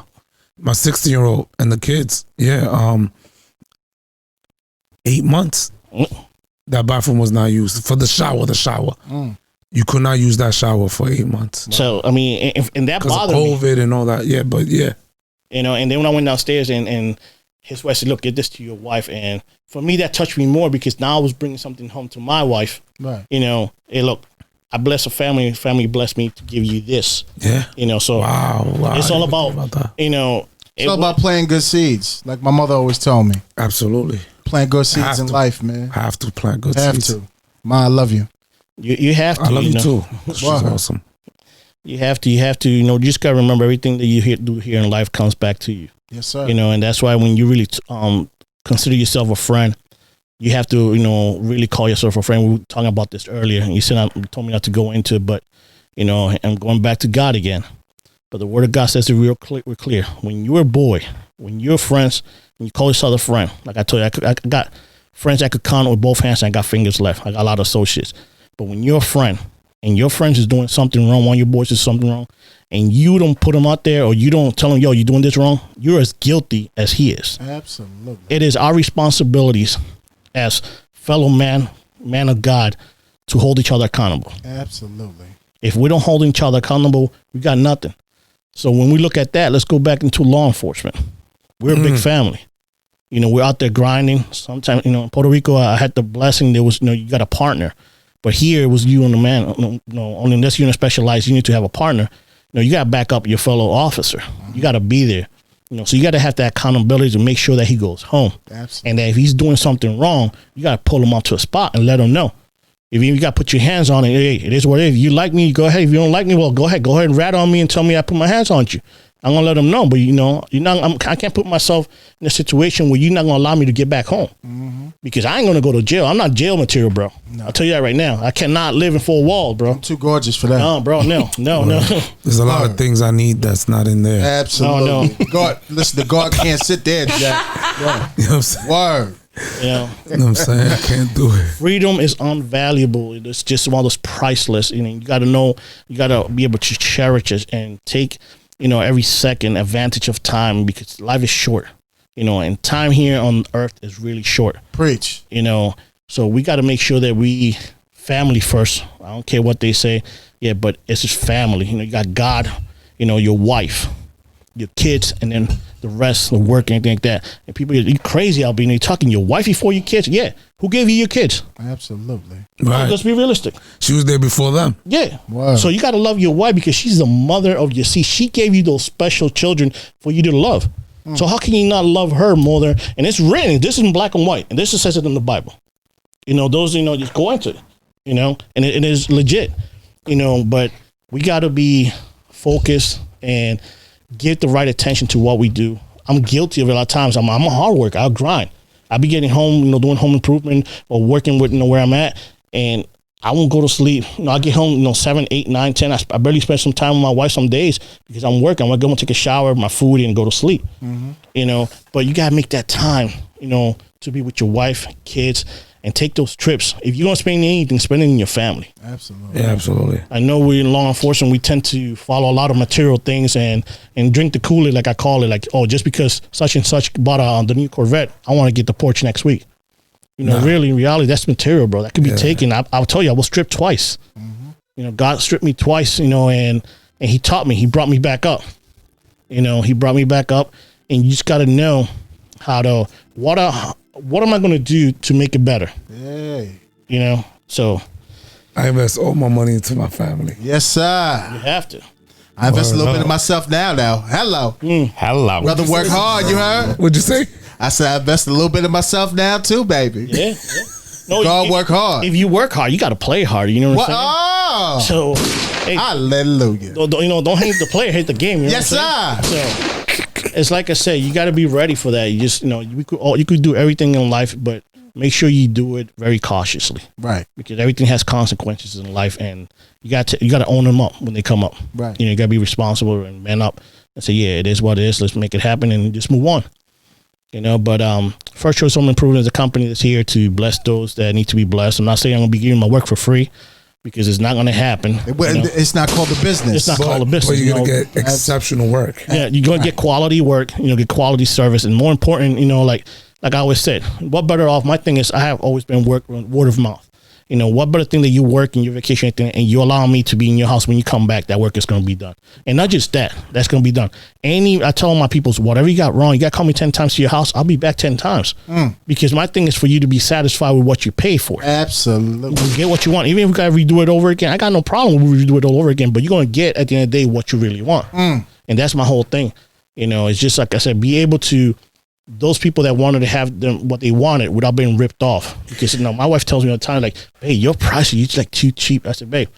my 16-year-old, and the kids. 8 months. That bathroom was not used for the shower. You could not use that shower for 8 months. So I mean, and that bothered me. COVID and all that. Yeah, but yeah. And then when I went downstairs and his wife said, "Look, get this to your wife," and for me that touched me more because now I was bringing something home to my wife. Right. Hey, look, I bless a family. Family blessed me to give you this. Yeah. So wow. It's all about that. It's all about planting good seeds, like my mother always told me. Absolutely. Plant good seeds in life, man. Have to plant good have seeds. to. Ma, I love you. You have to. I love you too. She's awesome. You have to. You just gotta remember everything that you do here in life comes back to you. Yes, sir. And that's why when you really consider yourself a friend, you have to really call yourself a friend. We were talking about this earlier, and you told me not to go into it, but I'm going back to God again. But the Word of God says it real clear. When you're a boy, when you're friends, and you call yourself a friend, like I told you, I got friends I could count with both hands, and I got fingers left. I got a lot of associates. But when you're a friend, and your friends is doing something wrong, one of your boys is something wrong, and you don't put them out there, or you don't tell them, "Yo, you're doing this wrong," you're as guilty as he is. Absolutely. It is our responsibilities as fellow man of God to hold each other accountable. Absolutely. If we don't hold each other accountable, we got nothing. So when we look at that, let's go back into law enforcement. We're a big family. We're out there grinding. Sometimes, in Puerto Rico, I had the blessing. There was, you got a partner. But here it was you and the man. Only unless you're in a specialized unit to have a partner. You got to back up your fellow officer. You got to be there. So you got to have that accountability to make sure that he goes home. Absolutely. And that if he's doing something wrong, you got to pull him up to a spot and let him know. If you got to put your hands on it, hey, it is what it is. If you like me, go ahead. If you don't like me, well, go ahead and rat on me and tell me I put my hands on you. I'm gonna let them know, but I can't put myself in a situation where you're not gonna allow me to get back home because I ain't gonna go to jail. I'm not jail material, bro. No. I'll tell you that right now. I cannot live in 4 walls, bro. I'm too gorgeous for that. No, bro. No. There's a lot of things I need that's not in there. Absolutely. No. God, listen, the guard can't sit there, Jack. You know what I'm saying? Word. You know what I'm saying? I can't do it. Freedom is invaluable. It's just one of those priceless. You got to know. You got to be able to cherish it and take every second advantage of time because life is short. And time here on earth is really short. Preach. So we got to make sure that we family first. I don't care what they say. Yeah, but it's just family. You got God. Your wife, your kids, and then the rest, the work, anything like that. And people, you crazy, Albino. You talking your wife before your kids? Yeah. Who gave you your kids? Absolutely. Right. Let's be realistic. She was there before them. Yeah. Wow. So you got to love your wife because she's the mother of your seed. She gave you those special children for you to love. So how can you not love her more than? And it's written. This is in black and white, and this says it in the Bible. Those just go into it. And it is legit. But we got to be focused and give the right attention to what we do. I'm guilty of it a lot of times. I'm a hard worker. I'll grind. I'll be getting home, doing home improvement or working with, where I'm at. And I won't go to sleep. I get home, 7, 8, 9, 10. I barely spend some time with my wife some days because I'm working. I'm going to go and take a shower, my food, and go to sleep. But you got to make that time, to be with your wife, kids, and take those trips. If you're going to spend anything, spend it in your family. Absolutely. Yeah, absolutely. I know we're in law enforcement, we tend to follow a lot of material things and drink the Kool-Aid, like I call it, like, oh, just because such and such bought the new Corvette, I want to get the Porsche next week. Really, in reality, that's material, bro. That could be taken. I'll tell you, I was stripped twice. God stripped me twice, and he taught me. He brought me back up. He brought me back up, and you just got to know how to, what am I going to do to make it better? Hey. So. I invest all my money into my family. Yes, sir. You have to. I invest a little bit in myself now. Hello. Hello. Brother, work hard, you heard? What'd you say? I said I invest a little bit in myself now too, baby. Yeah. No, God, work hard. If you work hard, you got to play hard. You know what I'm saying? Oh. So, hey, hallelujah. don't hate the player, hate the game. Yes, sir. So, it's like I said, you got to be ready for that. You just, you could do everything in life, but make sure you do it very cautiously. Right. Because everything has consequences in life, and you got to own them up when they come up. Right. You got to be responsible and man up and say, yeah, it is what it is. Let's make it happen and just move on. But First Choice Home Improvement is a company that's here to bless those that need to be blessed. I'm not saying I'm going to be giving my work for free, because it's not going to happen. It's not called a business. It's not called a business. But you're going to get exceptional work. Yeah, you're going to get quality work, get quality service. And more important, like I always said, what better off? My thing is, I have always been word of mouth. What better thing that you work in your vacation and you allow me to be in your house when you come back, that work is going to be done. And not just that, that's going to be done. I tell my people, whatever you got wrong, you got to call me 10 times to your house. I'll be back 10 times. Because my thing is for you to be satisfied with what you pay for. Absolutely. You get what you want. Even if we got to redo it over again, I got no problem with redo it all over again, but you're going to get at the end of the day what you really want. And that's my whole thing. It's just like I said, be able to, those people that wanted to have them what they wanted without being ripped off. Because my wife tells me all the time, like, "Hey, your price is like too cheap." I said, "Babe,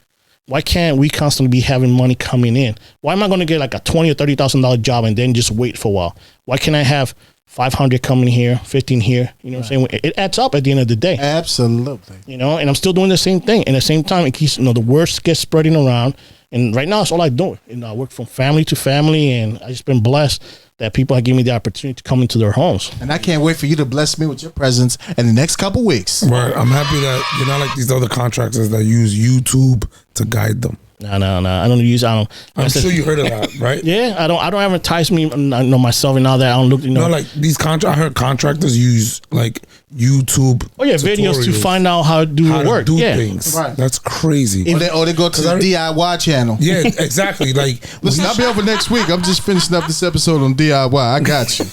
why can't we constantly be having money coming in? Why am I going to get like a $20,000 or $30,000 job and then just wait for a while? Why can't I have 500 coming here, 15 here? You know what I'm saying? It adds up at the end of the day. Absolutely. And I'm still doing the same thing. And at the same time, it keeps the worst gets spreading around. And right now, that's all I do. I work from family to family, and I just been blessed that people have given me the opportunity to come into their homes. And I can't wait for you to bless me with your presence in the next couple weeks. Right. I'm happy that you're not like these other contractors that use YouTube to guide them. No. I don't use. I'm sure you heard of that, right? Yeah, I don't advertise me. I know myself and all that. I don't look. No, like these I heard contractors use like YouTube. Oh yeah, videos to find out how to do work. Things. Right. That's crazy. Or they go to the DIY channel. Yeah, exactly. Like, listen, I'll be over next week. I'm just finishing up this episode on DIY. I got you.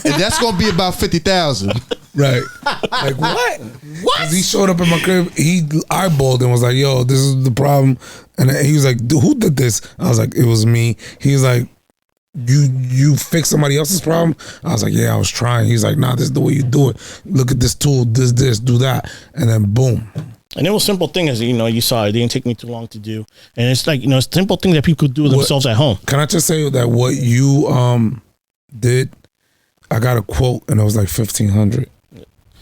And that's gonna be about 50,000. Right. Like what? What? He showed up in my crib. He eyeballed and was like, "Yo, this is the problem." And he was like, "Who did this?" I was like, "It was me." He was like, "You fix somebody else's problem?" I was like, "Yeah, I was trying." He's like, "Nah, this is the way you do it. Look at this tool. This, do that." And then boom. And it was simple thing, as you saw. It didn't take me too long to do. And it's like it's simple thing that people could do themselves at home. Can I just say that what you did? I got a quote and it was like 1,500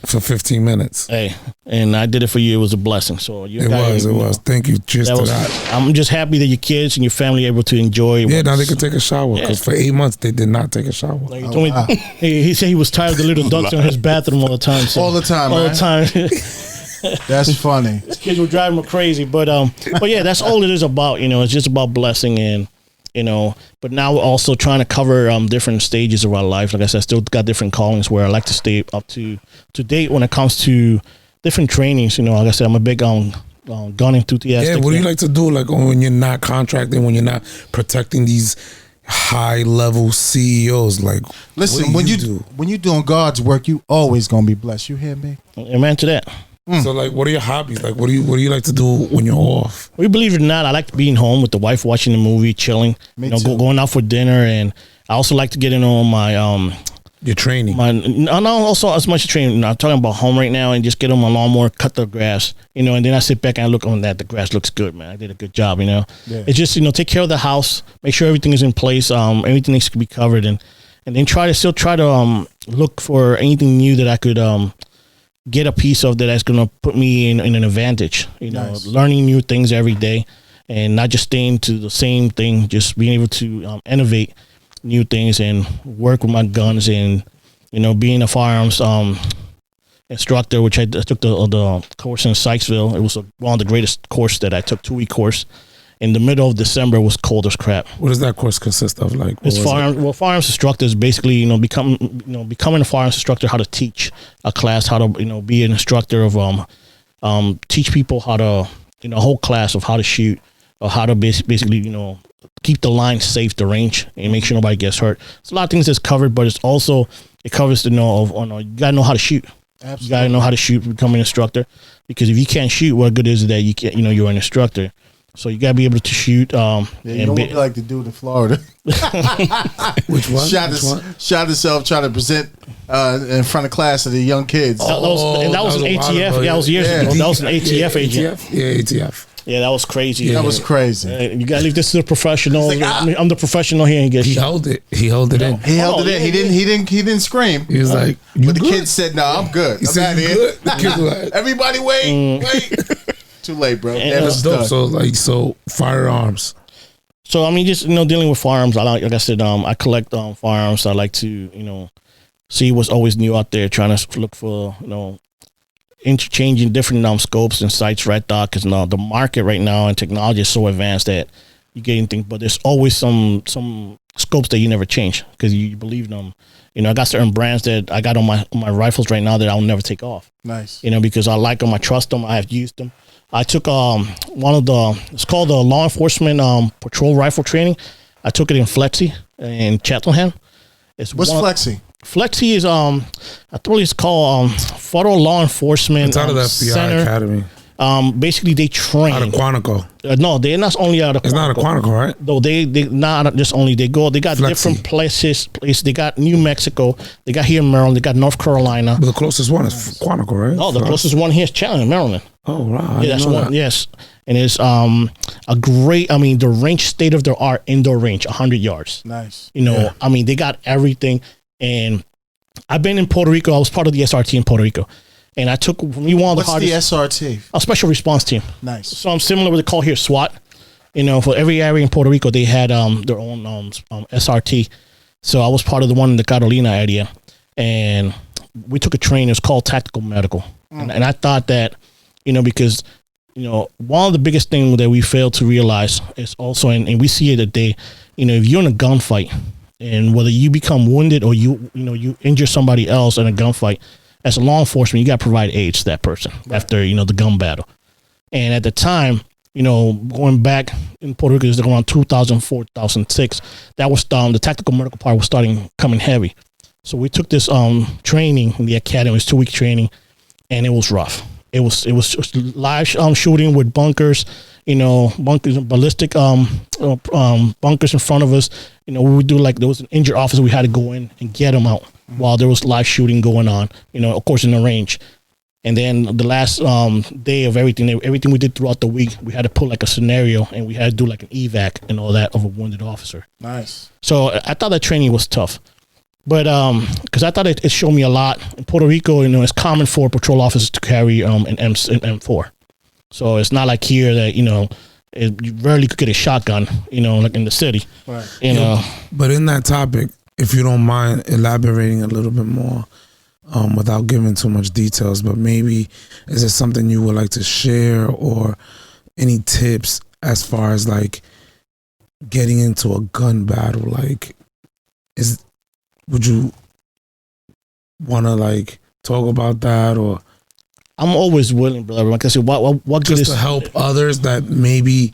for 15 minutes. Hey, and I did it for you. It was a blessing. So it was. Thank you. Cheers to that. I'm just happy that your kids and your family are able to enjoy. Yeah, now they can take a shower because for 8 months they did not take a shower. Like he told me, he said he was tired of the little ducks in his bathroom all the time. So, all the time. That's funny. His kids were driving him crazy, but yeah, that's all it is about. It's just about blessing and. But now we're also trying to cover different stages of our life. Like I said, I still got different callings where I like to stay up to date when it comes to different trainings. Like I said, I'm a big gun enthusiast. Yeah, what do you like to do? Like when you're not contracting, when you're not protecting these high level CEOs? Like, listen, when you're doing God's work, you always gonna be blessed. You hear me? Amen to that. So like, what are your hobbies? Like, what do you like to do when you're off? Well, believe it or not, I like being home with the wife, watching the movie, chilling. Going out for dinner, and I also like to get in on my your training. Not also as much training. I'm talking about home right now, and just get on my lawnmower, cut the grass, and then I sit back and I look on that. The grass looks good, man. I did a good job, Yeah. It's just take care of the house, make sure everything is in place, everything needs to be covered, and then try to look for anything new that I could get a piece of that's going to put me in an advantage, Nice. Learning new things every day and not just staying to the same thing, just being able to innovate new things and work with my guns and, being a firearms instructor, which I took the course in Sykesville. It was one of the greatest course that I took, 2-week course. In the middle of December was cold as crap. What does that course consist of? Like, it's firearms. Well, firearms instructor is basically becoming a firearms instructor, how to teach a class, how to be an instructor of teach people how to a whole class of how to shoot or how to basically keep the line safe, the range, and make sure nobody gets hurt. It's a lot of things that's covered, but it covers you gotta know how to shoot. Absolutely. You gotta know how to shoot to become an instructor, because if you can't shoot, what good is it that you can't you're an instructor? So you gotta be able to shoot. You don't be like the dude in Florida. Which one? Shot himself trying to present in front of class of the young kids. That was an ATF. Yeah, that was years ago. That was an ATF agent. Yeah, ATF. Yeah, that was crazy. That was crazy. You gotta leave this to the professional. He's like, I'm the professional here and get He shot. held it. He held it in. He held it in. yeah, He didn't scream. He was like, "You But the good?" kid said, "No, I'm good. He I'm said, out "You here." good?" The kid was like, Everybody, wait. Too late, bro. And, Damage "That's dope." done. So firearms. So I mean, just dealing with firearms. Like I said, I collect firearms. I like to see what's always new out there. Trying to look for interchanging different scopes and sights right now, because the market right now and technology is so advanced that you get anything, but there's always some scopes that you never change because you believe in them. I got certain brands that I got on my rifles right now that I'll never take off. Nice. Because I like them, I trust them, I have used them. I took it's called the law enforcement patrol rifle training. I took it in Flexi in Cheltenham. What's Flexi? Flexi is I believe it's called Federal Law Enforcement It's out of the FBI Center. Academy. Basically they train Out of Quantico. no, they're not only out of It's not a Quantico, right? though they not just only they got Flexi. different places. They got New Mexico, they got here in Maryland, they got North Carolina. But the closest one is Quantico, right? No, the For us? closest one here is Cheltenham, Maryland. Oh, wow. I Yeah, didn't that's know one. that. Yes, and it's a great. I mean, the range, state of the art indoor range, 100 yards. Nice. I mean, they got everything. And I've been in Puerto Rico. I was part of the SRT in Puerto Rico, and I took one of the What's the hardest. SRT? A special response team. Nice. So I'm similar with the call here SWAT. For every area in Puerto Rico, they had their own SRT. So I was part of the one in the Carolina area, and we took a training. It's called tactical medical, and I thought that, because one of the biggest things that we fail to realize is also, and we see it today, if you're in a gunfight, and whether you become wounded or you injure somebody else in a gunfight, as a law enforcement, you got to provide aid to that person after the gun battle. And at the time, going back in Puerto Rico, it was around 2004, 2006. That was the tactical medical part was coming heavy. So we took this training in the academy. It was 2-week training, and it was rough. It was just live shooting with bunkers, bunkers, ballistic bunkers in front of us. We would do there was an injured officer, we had to go in and get him out while there was live shooting going on, of course in the range. And then the last day of everything we did throughout the week, we had to put a scenario, and we had to do an evac and all that of a wounded officer. Nice. So I thought that training was tough. But because I thought it showed me a lot. In Puerto Rico, it's common for patrol officers to carry an M4. So it's not like here that, you rarely could get a shotgun, like in the city. Right. But in that topic, if you don't mind elaborating a little bit more, without giving too much details, but maybe is there something you would like to share or any tips as far as getting into a gun battle? Would you want to talk about that, or I'm always willing, brother. Like I said, what good just is to help others that maybe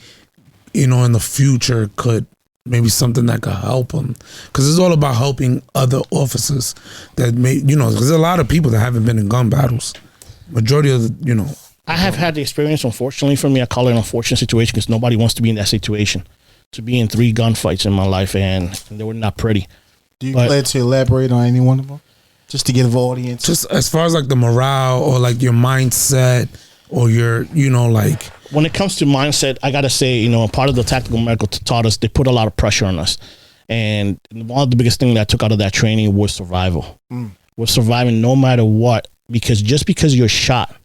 in the future could maybe something that could help them, because it's all about helping other officers that may because there's a lot of people that haven't been in gun battles. Majority of the I have had the experience. Unfortunately for me, I call it an unfortunate situation because nobody wants to be in that situation. To be in 3 gunfights in my life, and they were not pretty. Do you plan to elaborate on any one of them? Just to give the audience. just as far as the morale or your mindset or your When it comes to mindset, I gotta say, part of the tactical medical taught us, they put a lot of pressure on us, and one of the biggest things that I took out of that training was survival. We're surviving no matter what, because just because you're shot,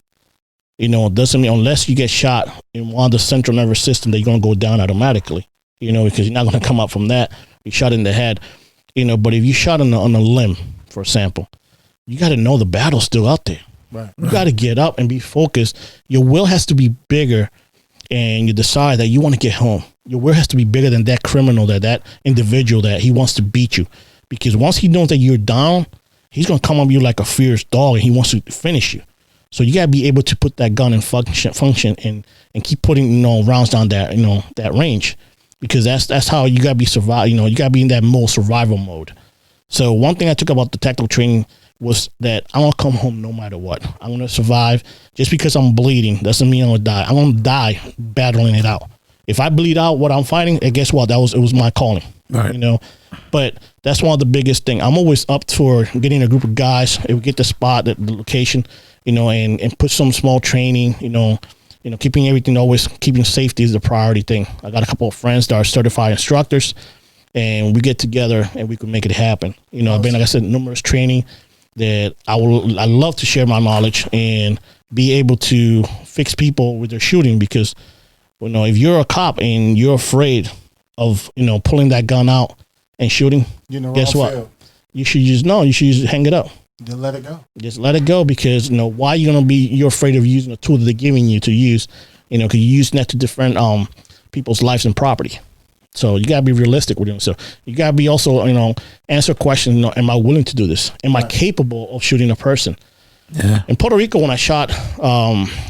doesn't mean unless you get shot in one of the central nervous system that you're gonna go down automatically. Because you're not gonna come up from that. You're shot in the head, but if you shot on a limb, for example, you got to know the battle's still out there. Right. You got to get up and be focused. Your will has to be bigger, and you decide that you want to get home. Your will has to be bigger than that criminal, that individual that he wants to beat you. Because once he knows that you're down, he's going to come on you like a fierce dog, and he wants to finish you. So you got to be able to put that gun in function and keep putting rounds down that that range, because that's how you got to be survive. You got to be in that survival mode. So one thing I took about the tactical training was that I'm going to come home no matter what. I'm going to survive. Just because I'm bleeding doesn't mean I'm going to die. I'm going to die battling it out. If I bleed out what I'm fighting, and guess what? It was my calling. Right. But that's one of the biggest things. I'm always up for getting a group of guys. If we get the spot, the location, and put some small training, keeping everything, always keeping safety is the priority thing. I got a couple of friends that are certified instructors, and we get together and we can make it happen. I've been, like I said, numerous training that I love to share my knowledge and be able to fix people with their shooting, because if you're a cop and you're afraid of pulling that gun out and shooting, guess what? Field. You should just hang it up. Just let it go. Just let it go, because why you're afraid of using a tool that they're giving you to use, because you're using that to defend people's lives and property. So you gotta be realistic with them. So you gotta be also answer questions. Am I willing to do this? Am I capable of shooting a person? Yeah. In Puerto Rico, when I shot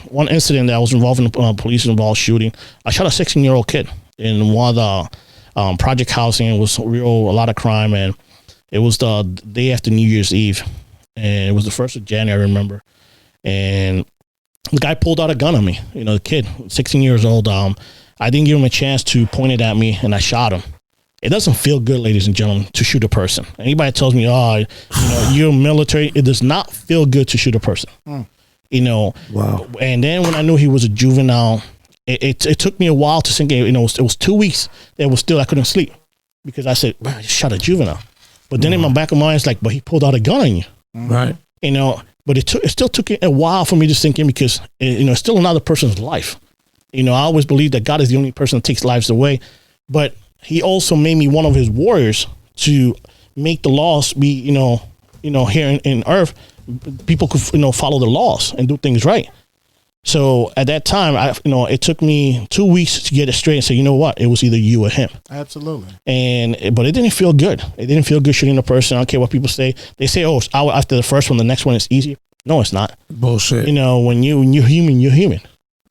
one incident that I was involved in, a police involved shooting, I shot a 16-year-old kid in one of the project housing. It was a lot of crime, and it was the day after New Year's Eve, and it was the 1st of January, I remember. And the guy pulled out a gun on me. The kid, 16 years old. I didn't give him a chance to point it at me, and I shot him. It doesn't feel good, ladies and gentlemen, to shoot a person. Anybody tells me, you're military, it does not feel good to shoot a person. Wow. And then when I knew he was a juvenile, it took me a while to sink in. It was 2 weeks that was still, I couldn't sleep, because I said, wow, I just shot a juvenile. But then in my back of my mind, it's like, but he pulled out a gun on you. Right. But it still took a while for me to sink in, because, it's still another person's life. I always believe that God is the only person that takes lives away, but he also made me one of his warriors to make the laws be, here in earth, people could, follow the laws and do things right. So at that time, it took me 2 weeks to get it straight and say, you know what, it was either you or him. Absolutely. But it didn't feel good. It didn't feel good shooting a person. I don't care what people say. They say, oh, after the first one, the next one is easier. No, it's not. Bullshit. When you're human, you're human.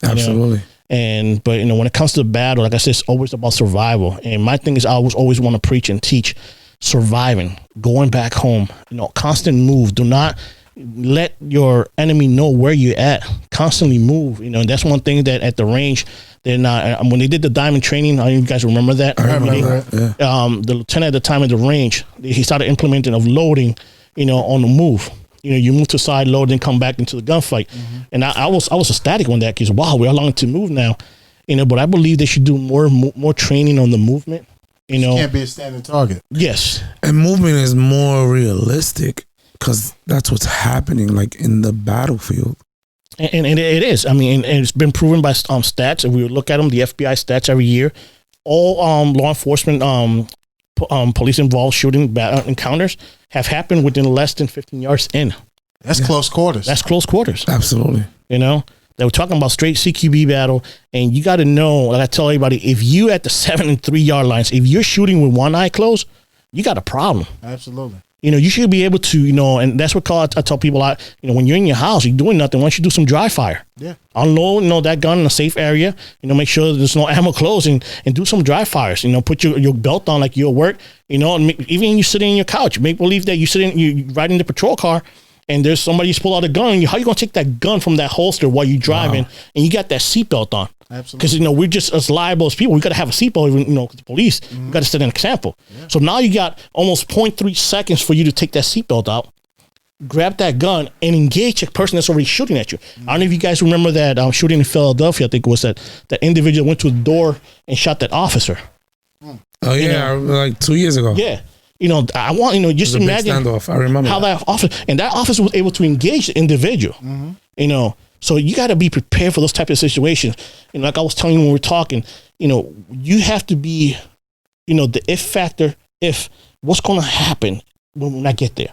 Absolutely. But when it comes to the battle, like I said, it's always about survival. And my thing is, I always want to preach and teach surviving, going back home, constant move. Do not let your enemy know where you're at. Constantly move. And that's one thing that at the range, they're not. When they did the diamond training, I don't know if you guys remember that. I remember that. Yeah. The lieutenant at the time at the range, he started implementing of loading, on the move. You move to side, load, then come back into the gunfight. Mm-hmm. And I was ecstatic on that, because wow, we're allowing to move now. But I believe they should do more training on the movement. You can't be a standing target. Yes. And movement is more realistic, because that's what's happening, like in the battlefield. And it is. I mean, and it's been proven by stats. If we look at them, the FBI stats every year, all law enforcement, police involved shooting encounters have happened within less than 15 yards in. That's close quarters. That's close quarters. Absolutely. They were talking about straight CQB battle, and you got to know, like I tell everybody, if you at the 7 and 3 yard lines, if you're shooting with one eye closed, you got a problem. Absolutely. You should be able to, and that's what I tell people, when you're in your house, you're doing nothing, why don't you do some dry fire? Yeah. Unload, that gun in a safe area, make sure there's no ammo close, and do some dry fires, put your belt on like you're at work, even you sitting in your couch, make believe that you riding the patrol car, and there's somebody who's pulled out a gun, how you going to take that gun from that holster while you're driving, and you got that seatbelt on? Absolutely. Because, we're just as liable as people. We got to have a seatbelt, even, the police. We got to set an example. Yeah. So now you got almost 0.3 seconds for you to take that seatbelt out, grab that gun, and engage a person that's already shooting at you. I don't know if you guys remember that shooting in Philadelphia. I think it was that individual went to the door and shot that officer. Oh, yeah, like 2 years ago. Yeah. I want, just imagine standoff. I remember how that officer was able to engage the individual. Mm-hmm. So you got to be prepared for those type of situations. Like I was telling you when we were talking, you have to be, the if factor, what's going to happen when I get there.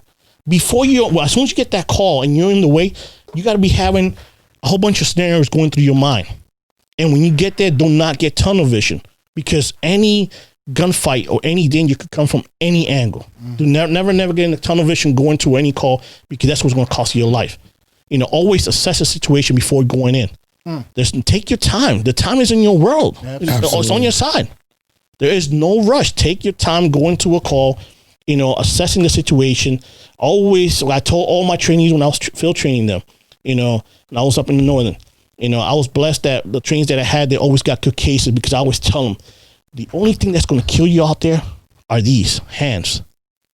As soon as you get that call and you're in the way, you got to be having a whole bunch of scenarios going through your mind. And when you get there, do not get tunnel vision, because any gunfight or any danger could come from any angle. Do never get in the tunnel vision going to any call, because that's what's going to cost you your life. Always assess the situation before going in. Take your time. The time is in your world. It's on your side. There is no rush. Take your time going to a call, assessing the situation. Always, I told all my trainees when I was field training them, and I was up in the northern, I was blessed that the trainings that I had, they always got good cases, because I always tell them, the only thing that's going to kill you out there are these hands.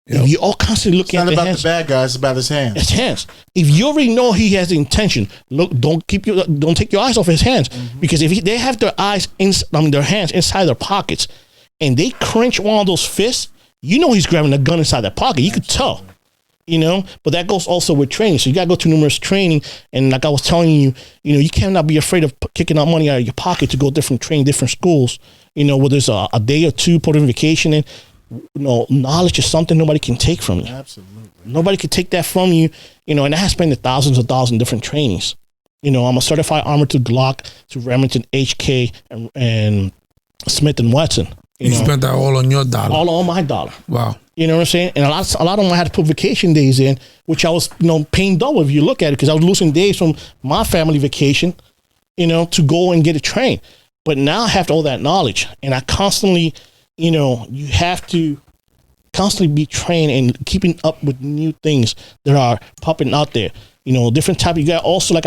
If you're all constantly looking It's at not the about hands, the bad guy. It's about his hands. his hands. If you already know he has the intention, look, don't take your eyes off his hands, because if they have their their hands inside their pockets, and they clench one of those fists, you know he's grabbing a gun inside that pocket. You could tell, But that goes also with training. So you gotta go to numerous training, and like I was telling you, you cannot be afraid of kicking out money out of your pocket to go different schools. Whether it's a day or two, put in vacation in. Knowledge is something nobody can take from you. Absolutely. Nobody can take that from you, and I have spent thousands of dollars in different trainings. I'm a certified armor to Glock, to Remington, HK, and Smith and Wesson. You spent that all on your dollar. All on my dollar. Wow. You know what I'm saying? And a lot of them I had to put vacation days in, which I was, paying double if you look at it, because I was losing days from my family vacation, to go and get it trained. But now I have all that knowledge, and I constantly, you have to constantly be trained and keeping up with new things that are popping out there. Different type. You got also like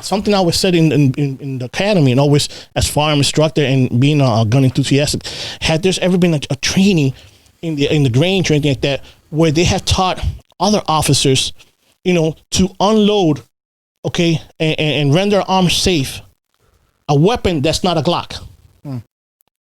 something I was said in the academy, and always as firearm instructor and being a gun enthusiast. Had there's ever been a training in the Grange or anything like that where they have taught other officers, to unload, okay, and render arms safe, a weapon that's not a Glock.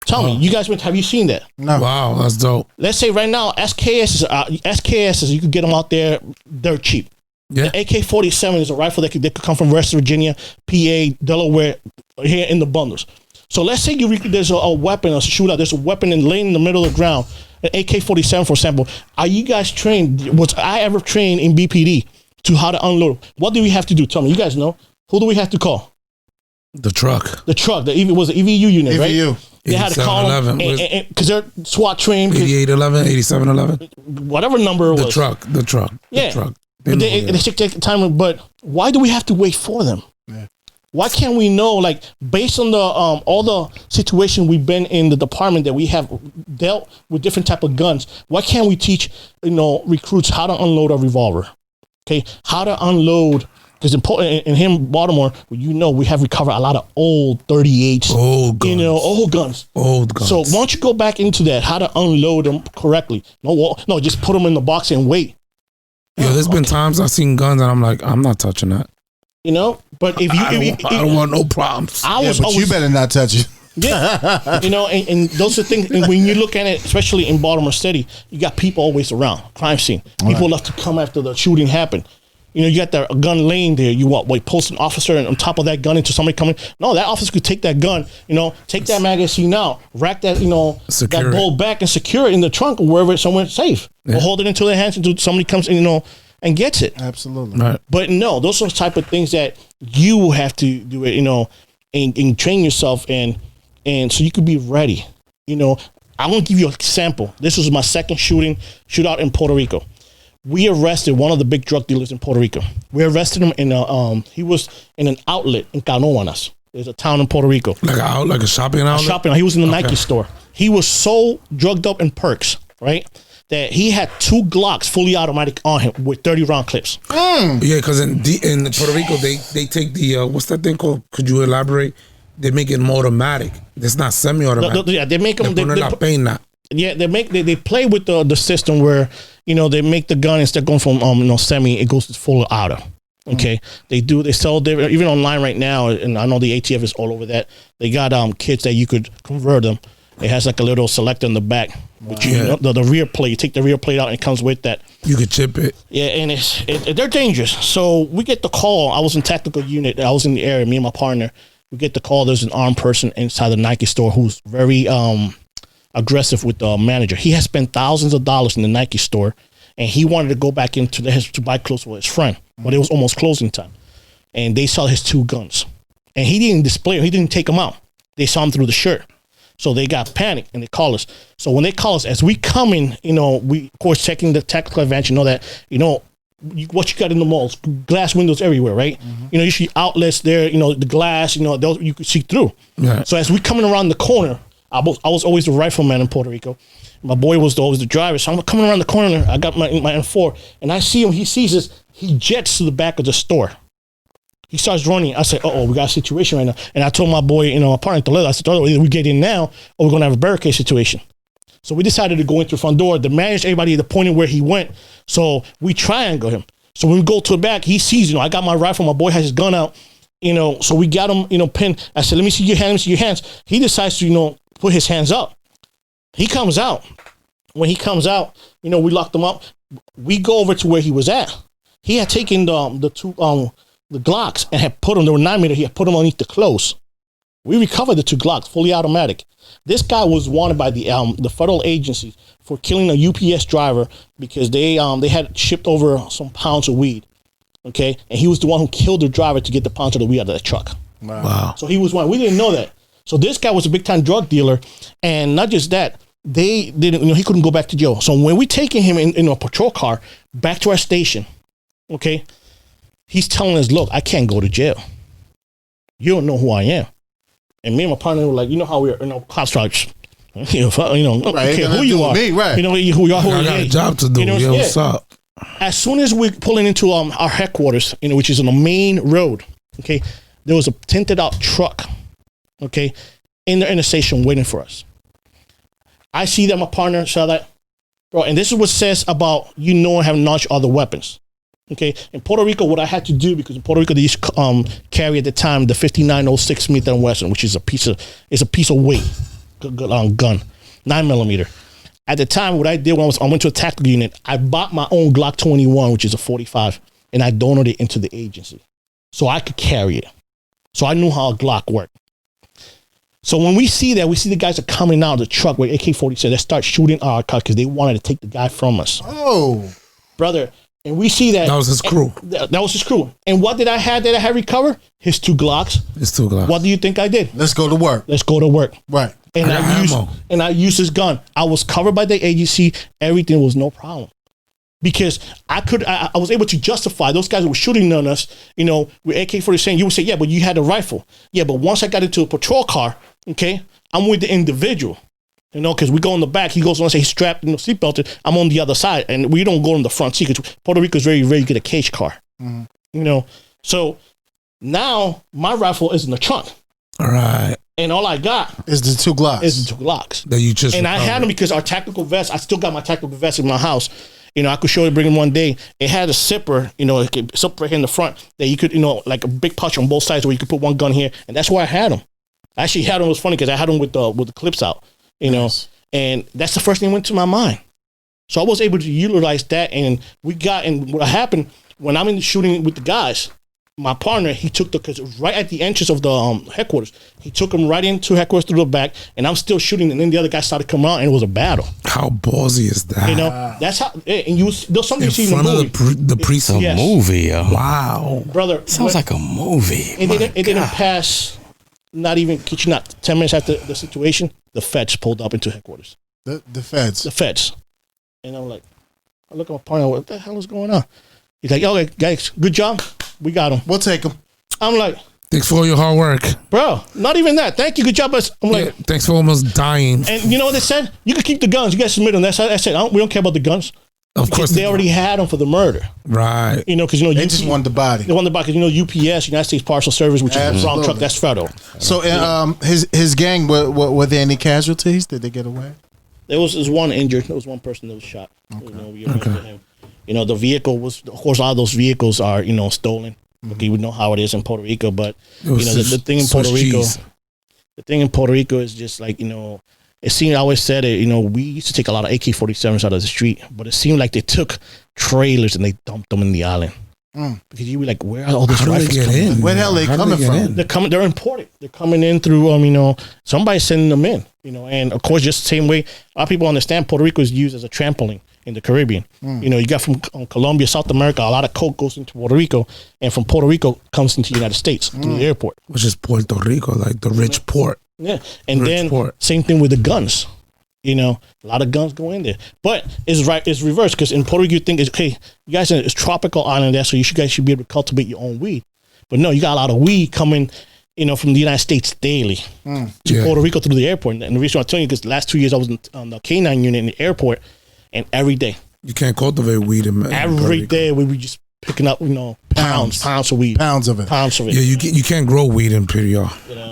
Tell me, you guys, have you seen that? No. Wow, that's dope. Let's say right now, SKSs, you could get them out there, they're cheap. Yeah. The AK-47 is a rifle that could come from West Virginia, PA, Delaware, here in the bundles. So let's say there's a weapon, a shootout, there's a weapon laying in the middle of the ground, an AK-47, for example. Are you guys trained? Was I ever trained in BPD to how to unload? What do we have to do? Tell me, you guys know. Who do we have to call? The truck. The truck. Was the EVU unit, right? EVU. They had to call them because they're SWAT trained. 8811, 8711. Whatever number it was. The truck. Yeah. The truck. But they take time. But why do we have to wait for them? Yeah. Why can't we know, like, based on the all the situation we've been in the department that we have dealt with different type of guns? Why can't we teach recruits how to unload a revolver? Okay, how to unload. Because in Baltimore, we have recovered a lot of old 38s. Old guns. Old guns. Old guns. So why don't you go back into that, how to unload them correctly? No, just put them in the box and wait. Yeah, there's been times I've seen guns and I'm like, I'm not touching that. But if you... I don't want no problems. You better not touch it. Yeah. And those are things, and when you look at it, especially in Baltimore City, you got people always around, crime scene. People love to come after the shooting happened. You got that gun laying there. You post an officer and on top of that gun into somebody coming. No, that officer could take that gun, take that magazine out, rack that, that bolt back and secure it in the trunk or wherever somewhere safe. Or hold it into their hands until somebody comes in, and gets it. Absolutely. Right. But no, those are the type of things that you will have to do it, and train yourself and so you could be ready. I'm gonna give you an example. This was my second shootout in Puerto Rico. We arrested one of the big drug dealers in Puerto Rico. We arrested him in he was in an outlet in Canoanas. There's a town in Puerto Rico. Like a shopping outlet? He was in the Nike store. He was so drugged up in perks, right, that he had 2 Glocks fully automatic on him with 30 round clips. Yeah, because in Puerto Rico, they take the, what's that thing called? Could you elaborate? They make it more automatic. It's not semi-automatic. Yeah, they make them. They play with the system where they make the gun instead of going from semi, it goes to full auto. Okay, they sell even online right now, and I know the ATF is all over that. They got kits that you could convert them. It has like a little selector in the back, which the rear plate. You take the rear plate out, and it comes with that. You could chip it. Yeah, and they're dangerous. So we get the call. I was in tactical unit. I was in the area. Me and my partner. We get the call. There's an armed person inside the Nike store who's very aggressive with the manager. He has spent thousands of dollars in the Nike store, and he wanted to go back into to buy clothes with his friend, but it was almost closing time, and they saw his 2 guns, and he didn't display them. He didn't take them out. They saw him through the shirt, so they got panicked and they call us. So when they call us, as we come in, we of course checking the tactical advantage. What you got in the malls, glass windows everywhere, right? Mm-hmm. You see outlets there, the glass, those you could see through. Yeah. So as we coming around the corner, I was always the rifleman in Puerto Rico. My boy was always the driver. So I'm coming around the corner. I got my M4, and I see him. He sees us. He jets to the back of the store. He starts running. I said, we got a situation right now. And I told my boy, my partner, Toledo, I said, either we get in now or we're going to have a barricade situation. So we decided to go into the front door. The manager, everybody at the point where he went. So we triangle him. So when we go to the back, he sees, I got my rifle. My boy has his gun out, so we got him, pinned. I said, let me see your hand. Let me see your hands. He decides to, put his hands up. He comes out. When he comes out, we locked him up. We go over to where he was at. He had taken the two the Glocks and had put them. They were 9mm. He had put them underneath the clothes. We recovered the 2 Glocks, fully automatic. This guy was wanted by the federal agency for killing a UPS driver because they had shipped over some pounds of weed. Okay, and he was the one who killed the driver to get the pounds of the weed out of the truck. Wow. So he was one. We didn't know that. So this guy was a big time drug dealer, and not just that. They didn't, he couldn't go back to jail. So when we taking him in a patrol car back to our station, okay, he's telling us, look, I can't go to jail. You don't know who I am. And me and my partner were like, how we're, cops are, Right, okay, who you are. Me, right. Who you are. I got a job to do. What's up? As soon as we're pulling into our headquarters, which is on the main road, okay, there was a tinted out truck, okay, in the intersection waiting for us. I see that my partner saw that, bro, and this is what says about having knowledge of other weapons. Okay, in Puerto Rico, what I had to do, because in Puerto Rico they used to carry at the time the 5906 Smith & Wesson, which is a piece of weight gun, 9mm. At the time, what I did when I went to a tactical unit, I bought my own Glock 21, which is a 45, and I donated it into the agency so I could carry it. So I knew how a Glock worked. So when we see that, we see the guys are coming out of the truck with AK-47. They start shooting our car because they wanted to take the guy from us. Oh, brother. And we see that. That was his crew. That was his crew. And what did I have that I had recovered? His 2 Glocks. His 2 Glocks. What do you think I did? Let's go to work. Let's go to work. Right. And I used his gun. I was covered by the agency. Everything was no problem. Because I was able to justify those guys who were shooting on us, with AK-47. You would say, yeah, but you had a rifle. Yeah, but once I got into a patrol car, okay, I'm with the individual. Because we go in the back. He goes on and say he's strapped, seatbelted. I'm on the other side, and we don't go in the front seat because Puerto Rico is very, very good at cage car. Mm-hmm. So now my rifle is in the trunk. All right. And all I got is the 2 Glocks. That you just and I had them because our tactical vest. I still got my tactical vest in my house. I could show you, bring them one day. It had a zipper, a zipper right here in the front that you could, like a big pouch on both sides where you could put one gun here, and that's where I had them. I actually had them. It was funny because I had them with the clips out. Nice. And that's the first thing that went to my mind. So I was able to utilize that, and what happened when I'm in the shooting with the guys, my partner, he took because it was right at the entrance of the headquarters. He took him right into headquarters through the back, and I'm still shooting, and then the other guy started coming out, and it was a battle. How ballsy is that? That's how, and there's something in you see front in the movie. Of the precinct. Yes. Movie, yo. Wow. Brother. Sounds like a movie. It didn't pass, not even, 10 minutes after the situation, the feds pulled up into headquarters. The feds. The feds. And I'm like, I look at my partner, what the hell is going on? He's like, okay, guys, good job. We got him. We'll take him. I'm like, thanks for all your hard work. bro, not even that. Thank you, good job. But I'm like, thanks for almost dying. and you know what they said? You can keep the guns. You guys submit them. That's how I said, we don't care about the guns. Of course. They already had them for the murder. Right. Because they just wanted the body. They wanted the body because UPS, United States Parcel Service, which is a wrong truck, that's federal. So his gang, were there any casualties? Did they get away? There was one injured. There was one person that was shot. Okay. We arrested him. The vehicle was, of course, all those vehicles are, stolen. Okay, we know how it is in Puerto Rico, but the thing in Puerto Rico, the thing in Puerto Rico is just like, it seemed, I always said it, we used to take a lot of AK-47s out of the street, but it seemed like they took trailers and they dumped them in the island. Because you were like, where are all these rifles coming from? Where the hell are they coming from? They're imported. They're coming in through, somebody's sending them in, and of course, just the same way, a lot of people understand Puerto Rico is used as a trampoline in the Caribbean. You got from Colombia, South America, a lot of coke goes into Puerto Rico, and from Puerto Rico comes into the United States through the airport. Which is Puerto Rico, like the rich port. Yeah, and Rich then port. Same thing with the guns. A lot of guns go in there, but it's reversed because in Puerto Rico you think it's okay. You guys, it's tropical island there, so guys should be able to cultivate your own weed. But no, you got a lot of weed coming, from the United States daily to Puerto Rico through the airport. And the reason I'm telling you because the last 2 years I was on the K9 unit in the airport, and every day you can't cultivate weed in every day we were just picking up, pounds of weed, pounds of it. Yeah, you can't grow weed in Puerto.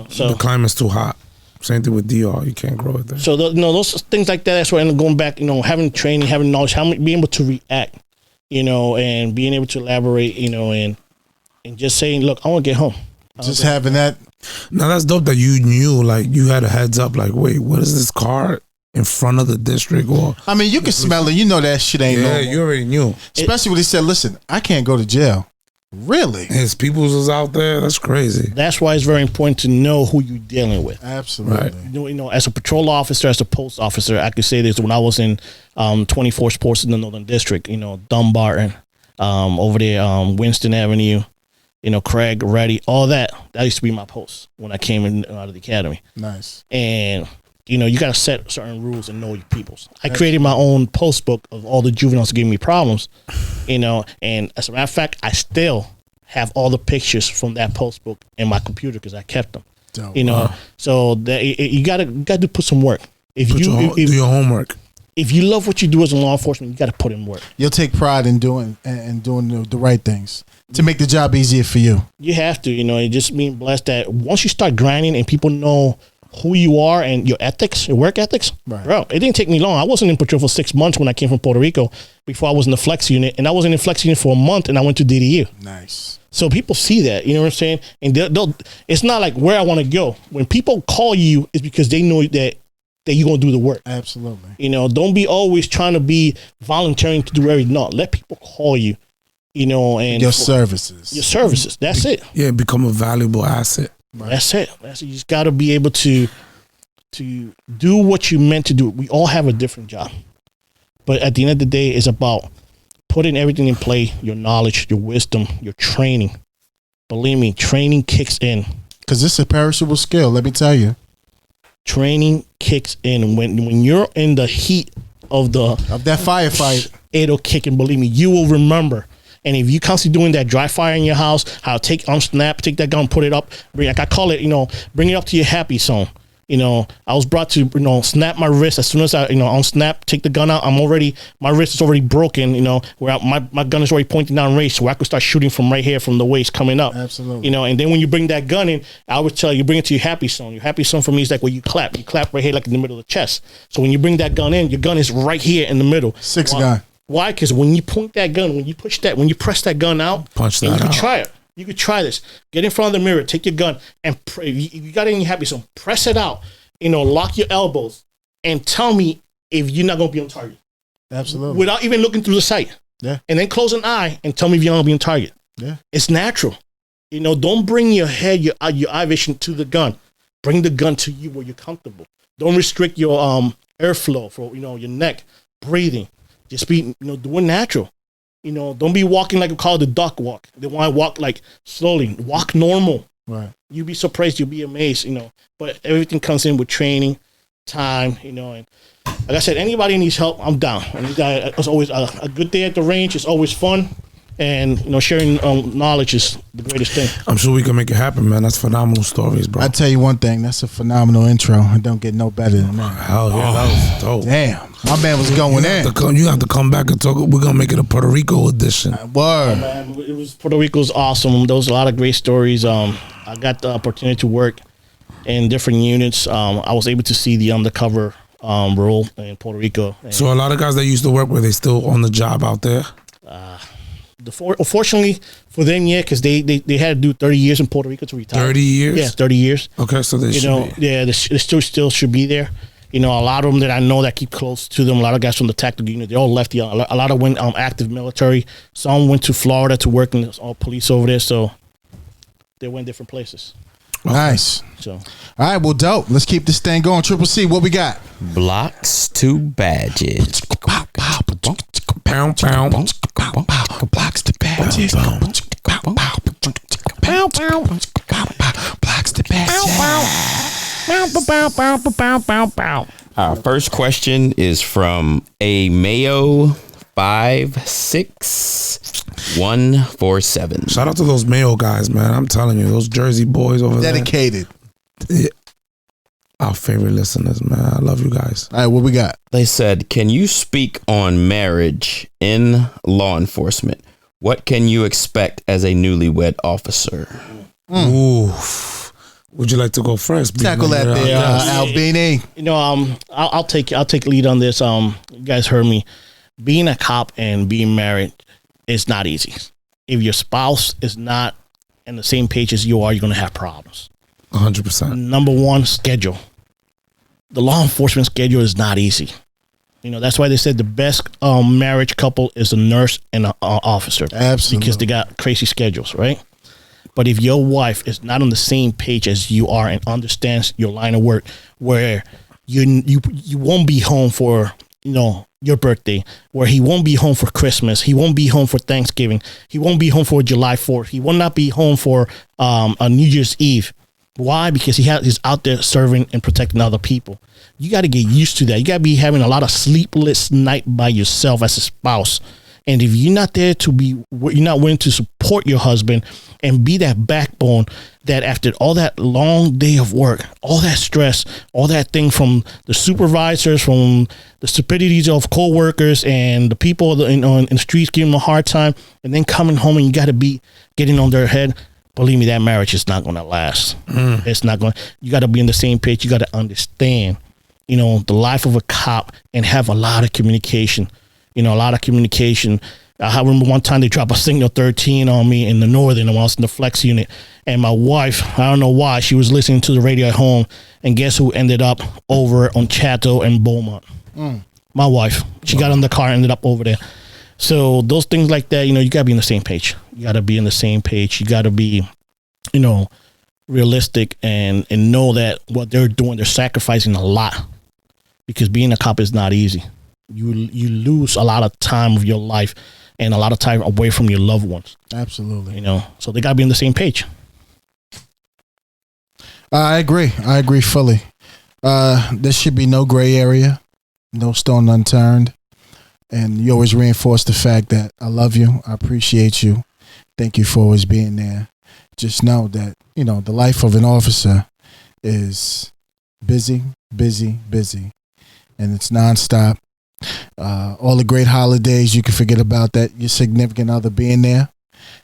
So the climate's too hot. Same thing with DR. You can't grow it there. So those things like that. That's why I end up going back. Having training, having knowledge, being able to react. And being able to elaborate. And just saying, look, I want to get home. Just having that. Now that's dope that you knew, like you had a heads up, like, wait, what is this car in front of the district? Or I mean, you can smell it. You know that shit ain't normal. you already knew. Especially when he said, listen, I can't go to jail. Really? His peoples was out there. That's crazy. That's why it's very important to know who you're dealing with. Absolutely. Right. As a patrol officer, as a post officer, I could say this when I was in 24 Sports in the Northern District, Dumbarton, over there, Winston Avenue, Craig, Reddy, all that. That used to be my post when I came in out of the academy. Nice. And, you got to set certain rules and know your peoples. I created my own post book of all the juveniles giving me problems, and as a matter of fact, I still have all the pictures from that post book in my computer because I kept them. Dope. So that you got to put some work. If do your homework. If you love what you do as a law enforcement, you got to put in work. You'll take pride in doing the right things to make the job easier for you. You have to, and just being blessed that once you start grinding and people know who you are and your ethics, your work ethics, right. Bro, it didn't take me long. I wasn't in patrol for 6 months when I came from Puerto Rico before I was in the flex unit, and I was in the flex unit for a month, and I went to DDU. Nice. So people see that, you know what I'm saying? And they'll it's not like where I want to go. When people call you, it's because they know that you're going to do the work. Absolutely. Don't be always trying to be volunteering to do everything. No, let people call you, and your services. Your services. That's it. Yeah, become a valuable asset. Right. That's it. You just got to be able to do what you meant to do. We all have a different job. But at the end of the day, it's about putting everything in play, your knowledge, your wisdom, your training. Believe me, training kicks in. Because it's a perishable skill, let me tell you. Training kicks in. When you're in the heat of that firefight, it'll kick in. Believe me, you will remember. And if you constantly doing that dry fire in your house, how take that gun, put it up, like I call it, bring it up to your happy zone. I was brought to, snap my wrist as soon as I, on snap, take the gun out. My wrist is already broken, where my gun is already pointing down range, so I could start shooting from right here, from the waist coming up. Absolutely. And then when you bring that gun in, I would tell you, bring it to your happy zone. Your happy zone for me is like where you clap right here, like in the middle of the chest. So when you bring that gun in, your gun is right here in the middle. Gun. Why? Because when you point that gun, when you press that gun out, punch that you can out. try it. You could try this. Get in front of the mirror, take your gun, and if you got it in your happy zone, press it out. Lock your elbows, and tell me if you're not going to be on target. Absolutely. Without even looking through the sight. Yeah. And And then close an eye and tell me if you're not going to be on target. Yeah. It's natural. Don't bring your head, your eye vision to the gun. Bring the gun to you where you're comfortable. Don't restrict your airflow for your neck, breathing. Just be doing natural. Don't be walking like we call it the duck walk. They want to walk like slowly. Walk normal. Right. You'll be surprised. You'll be amazed. But everything comes in with training, time. And like I said, anybody needs help, I'm down. And it's always a good day at the range. It's always fun. And sharing knowledge is the greatest thing. I'm sure we can make it happen, man. That's phenomenal stories, bro. I tell you one thing, that's a phenomenal intro. I don't get no better than that. Hell yeah, that was dope. Damn, my man was going in. You have to come back and talk. We're gonna make it a Puerto Rico edition. Word. Man, Puerto Rico's awesome. There was a lot of great stories. I got the opportunity to work in different units. I was able to see the undercover role in Puerto Rico. So a lot of guys that used to work with, they still on the job out there. Unfortunately for them, yeah, because they had to do 30 years in Puerto Rico to retire. 30 years? Yeah, 30 years. Okay, so they should be. Yeah, they still should be there. A lot of them that I know that keep close to them, a lot of guys from the tactical unit, they all left. A lot of went active military. Some went to Florida to work in all police over there, so they went different places. Nice. So, all right, well, dope. Let's keep this thing going. Triple C, what we got? Blocks to badges. Pound, pound. Blocks to badges. Blocks to badges. Our first question is from a Mayo 56147. Shout out to those Mayo guys, man. I'm telling you, those Jersey boys over Dedicated. there. Yeah. Our favorite listeners, man. I love you guys. All right, what we got? They said, can you speak on marriage in law enforcement? What can you expect as a newlywed officer? Ooh, Would you like to go first? Tackle that there, Albini. You know, I'll take lead on this. You guys heard me. Being a cop and being married is not easy. If your spouse is not in the same page as you are, you're going to have problems. 100%. Number one, schedule. The law enforcement schedule is not easy. You know, that's why they said the best marriage couple is a nurse and an officer. Absolutely. Because they got crazy schedules, right? But if your wife is not on the same page as you are and understands your line of work, where you won't be home for, you know, your birthday, where he won't be home for Christmas, he won't be home for Thanksgiving, he won't be home for July 4th, he will not be home for a New Year's Eve. Why? Because he's out there serving and protecting other people. You got to get used to that. You got to be having a lot of sleepless night by yourself as a spouse. And if you're not there you're not willing to support your husband and be that backbone that after all that long day of work, all that stress, all that thing from the supervisors, from the stupidities of co-workers and the people in the streets giving them a hard time, and then coming home and you got to be getting on their head, believe me, that marriage is not going to last. It's not going to. You got to be on the same page. You got to understand, you know, the life of a cop and have a lot of communication. You know, a lot of communication. I remember one time they dropped a signal 13 on me in the northern when I was in the flex unit. And my wife, I don't know why, she was listening to the radio at home. And guess who ended up over on Chateau and Beaumont? My wife. She got in the car and ended up over there. So those things like that, you know, you got to be on the same page. You got to be on the same page. You got to be, you know, realistic and know that what they're doing, they're sacrificing a lot. Because being a cop is not easy. You lose a lot of time of your life and a lot of time away from your loved ones. Absolutely. You know, so they got to be on the same page. I agree fully. There should be no gray area, no stone unturned. And you always reinforce the fact that I love you. I appreciate you. Thank you for always being there. Just know that, you know, the life of an officer is busy, busy, busy. And it's nonstop. All the great holidays, you can forget about that. Your significant other being there.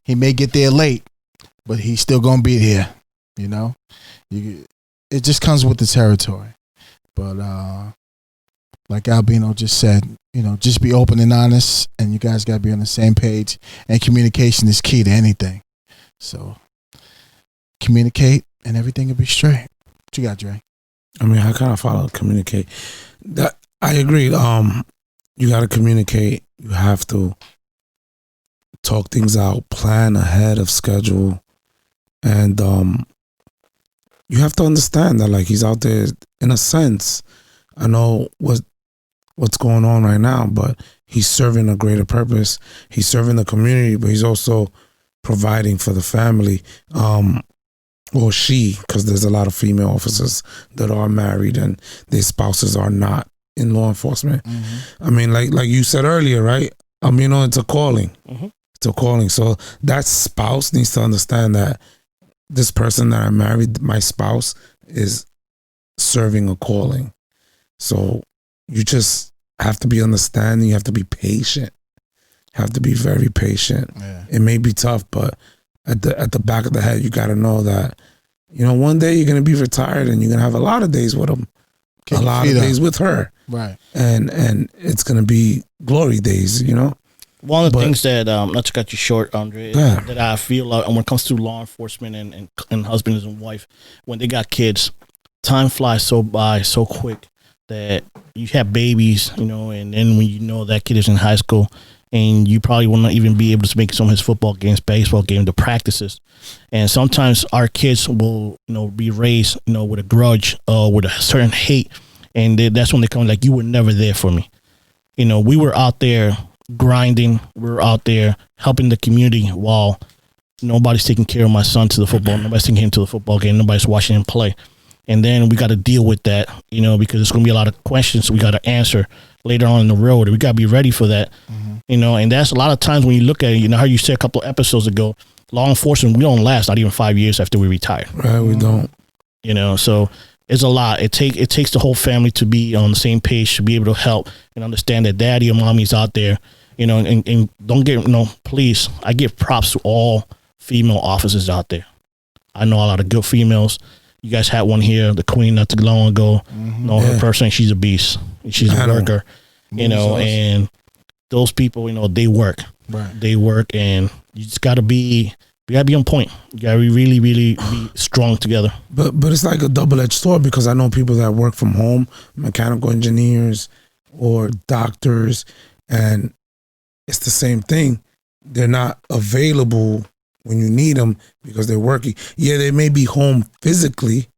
He may get there late, but he's still going to be here. You know, it just comes with the territory. But like Albino just said, you know, just be open and honest, and you guys got to be on the same page. And communication is key to anything. So communicate, and everything will be straight. What you got, Dre? I mean, I kind of follow communicate. That I agree. You got to communicate. You have to talk things out, plan ahead of schedule, and you have to understand that, like, he's out there. In a sense, I know what's going on right now, but he's serving a greater purpose. He's serving the community, but he's also providing for the family. Or she, because there's a lot of female officers that are married and their spouses are not in law enforcement. I mean, like you said earlier, right? I mean, it's a calling. It's a calling. So that spouse needs to understand that this person that I married, my spouse, is serving a calling. So you just have to be understanding. You have to be patient. You have to be very patient. Yeah. It may be tough, but at the back of the head, you got to know that, you know, one day you're going to be retired and you're going to have a lot of days with him, a lot of days with her. Right. And it's going to be glory days, you know? One of the things that, not to cut you short, Andre, that I feel when it comes to law enforcement and husbands and wife, when they got kids, time flies so quick that you have babies, you know, and then when you know that kid is in high school, and you probably will not even be able to make some of his football games, baseball games, the practices. And sometimes our kids will, you know, be raised, you know, with a grudge or with a certain hate. And that's when they come like, you were never there for me. You know, we were out there grinding. We were out there helping the community while nobody's taking care of my son to the football. Nobody's taking him to the football game. Nobody's watching him play. And then we got to deal with that, you know, because there's going to be a lot of questions we got to answer later on in the road. We got to be ready for that, you know, and that's a lot of times when you look at it, you know, how you said a couple of episodes ago, law enforcement, we don't last not even 5 years after we retire. Right, we don't. You know, so it's a lot. It takes the whole family to be on the same page, to be able to help and understand that daddy or mommy's out there, you know, and don't get, you know, please, I give props to all female officers out there. I know a lot of good females. You guys had one here, the Queen, not too long ago. Know her person, she's a beast. She's a worker, and those people, they work. Right. They work, and you just gotta be on point. You gotta really, really be strong together. But it's like a double-edged sword, because I know people that work from home, mechanical engineers or doctors, and it's the same thing. They're not available when you need them because they're working. Yeah, they may be home physically,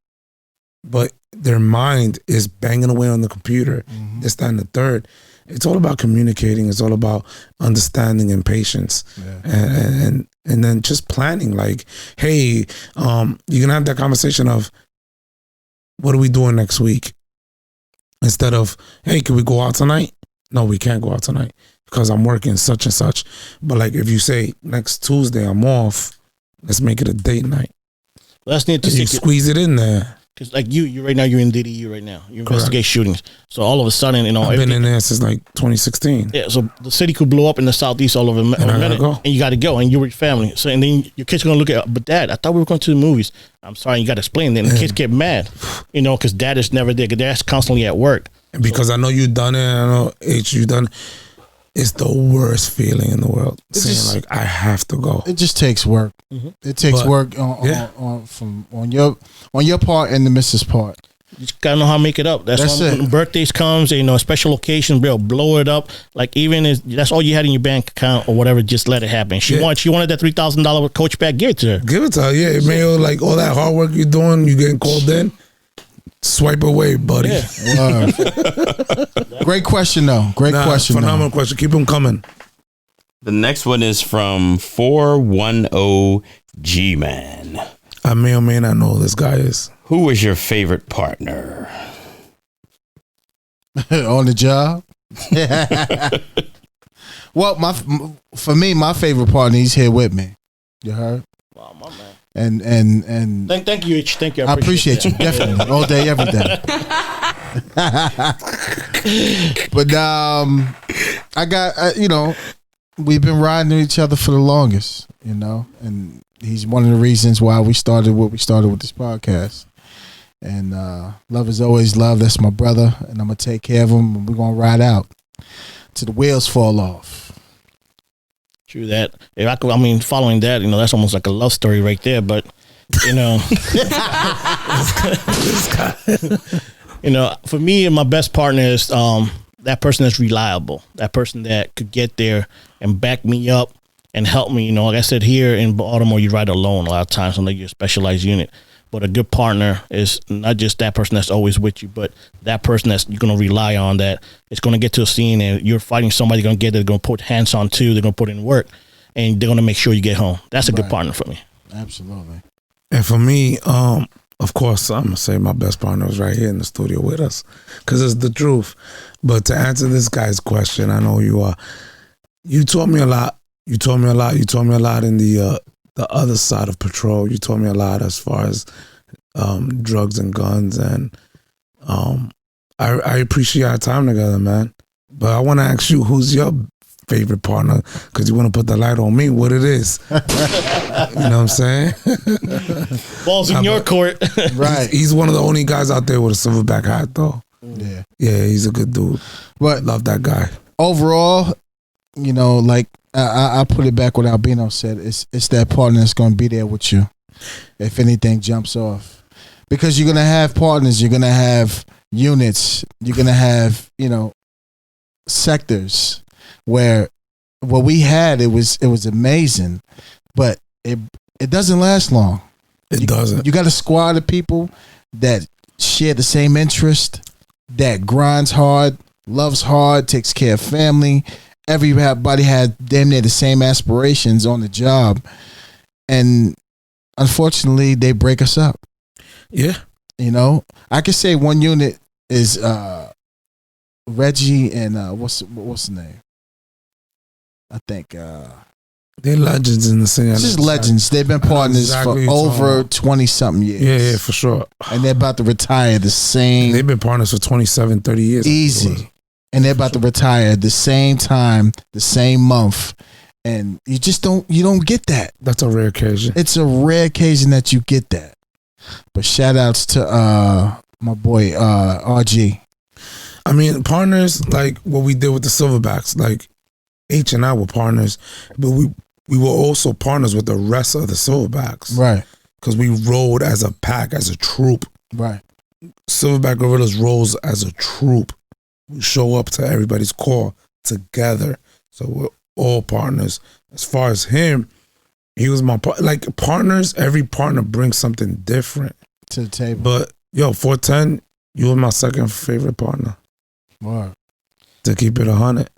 but their mind is banging away on the computer, this, that, and the third. It's all about communicating. It's all about understanding and patience, and then just planning. Like, hey, you're gonna have that conversation of, what are we doing next week? Instead of, hey, can we go out tonight? No, we can't go out tonight because I'm working such and such. But like, if you say next Tuesday I'm off, let's make it a date night. Well, that's neat to And you see. squeeze it in there. Because like you right now, you're in DDU right now. You investigate shootings. So all of a sudden, I've been in there since like 2016. Yeah, so the city could blow up in the southeast all over a I minute, gotta go. and you got to go, and you're with your family. So and then your kids are gonna look at, but Dad, I thought we were going to the movies. I'm sorry, you got to explain. Then the kids get mad, because Dad is never there. Because Dad's constantly at work. And because I know you've done it, I know H, you've done it. It's the worst feeling in the world. Saying like, I have to go. It just takes work. It takes work on your part and the missus part. You just gotta know how to make it up. That's why when birthdays comes, special occasions, bro, blow it up. Like even if that's all you had in your bank account or whatever, just let it happen. She wanted that $3,000 Coach bag. Give it to her. Give it to her. Yeah, it may like all that hard work you're doing, you getting called in. Swipe away, buddy. Yeah. Great question, though. Great question. Phenomenal question. Keep them coming. The next one is from 410 G-Man. I may or may not know who this guy is. Who was your favorite partner? On the job? Well, for me, my favorite partner, he's here with me. You heard? Wow, my man. And thank you, H. Thank you. I appreciate you, definitely, all day, every day. But I got we've been riding with each other for the longest, and he's one of the reasons why we started what we started with this podcast. And love is always love. That's my brother, and I'm gonna take care of him. And we're gonna ride out till the wheels fall off. True that. If I could, following that, that's almost like a love story right there. But for me, my best partner is that person that's reliable. That person that could get there and back me up and help me. Like I said, here in Baltimore, you ride alone a lot of times unless you're a specialized unit. But a good partner is not just that person that's always with you, but that person that's you're going to rely on, that it's going to get to a scene and you're fighting somebody, going to get it, they're going to put hands on too, they're going to put in work, and they're going to make sure you get home. That's a good partner for me. Absolutely. And for me, of course, I'm going to say my best partner is right here in the studio with us because it's the truth. But to answer this guy's question, I know you are. You taught me a lot. You taught me a lot in the other side of patrol. You taught me a lot as far as drugs and guns, and I appreciate our time together, man. But I want to ask you, who's your favorite partner? Because you want to put the light on me, what it is. You know what I'm saying? Balls in your court. Right. He's one of the only guys out there with a silverback hat, though. Yeah. Yeah, he's a good dude. But love that guy. Overall, like I put it back what Albino said. It's that partner that's going to be there with you if anything jumps off. Because you're going to have partners. You're going to have units. You're going to have, sectors where what we had, it was amazing. But it doesn't last long. It doesn't. You got a squad of people that share the same interest, that grinds hard, loves hard, takes care of family. Everybody had damn near the same aspirations on the job. And unfortunately, they break us up. Yeah. I could say one unit is Reggie and what's the name? I think they're legends in the scene. Just legends. They've been partners for over 20-something years. Yeah, for sure. And they're about to retire the same. They've been partners for 27, 30 years. Easy. And they're about to retire at the same time, the same month. And you don't get that. That's a rare occasion. It's a rare occasion that you get that. But shout outs to my boy RG. I mean, partners, like what we did with the Silverbacks, like H and I were partners, but we were also partners with the rest of the Silverbacks. Right. Because we rode as a pack, as a troop. Right. Silverback Gorillas rolls as a troop. We show up to everybody's call together. So we're all partners. As far as him, he was my like partners. Every partner brings something different To the table. But yo, 410, you were my second favorite partner. Wow. To keep it 100,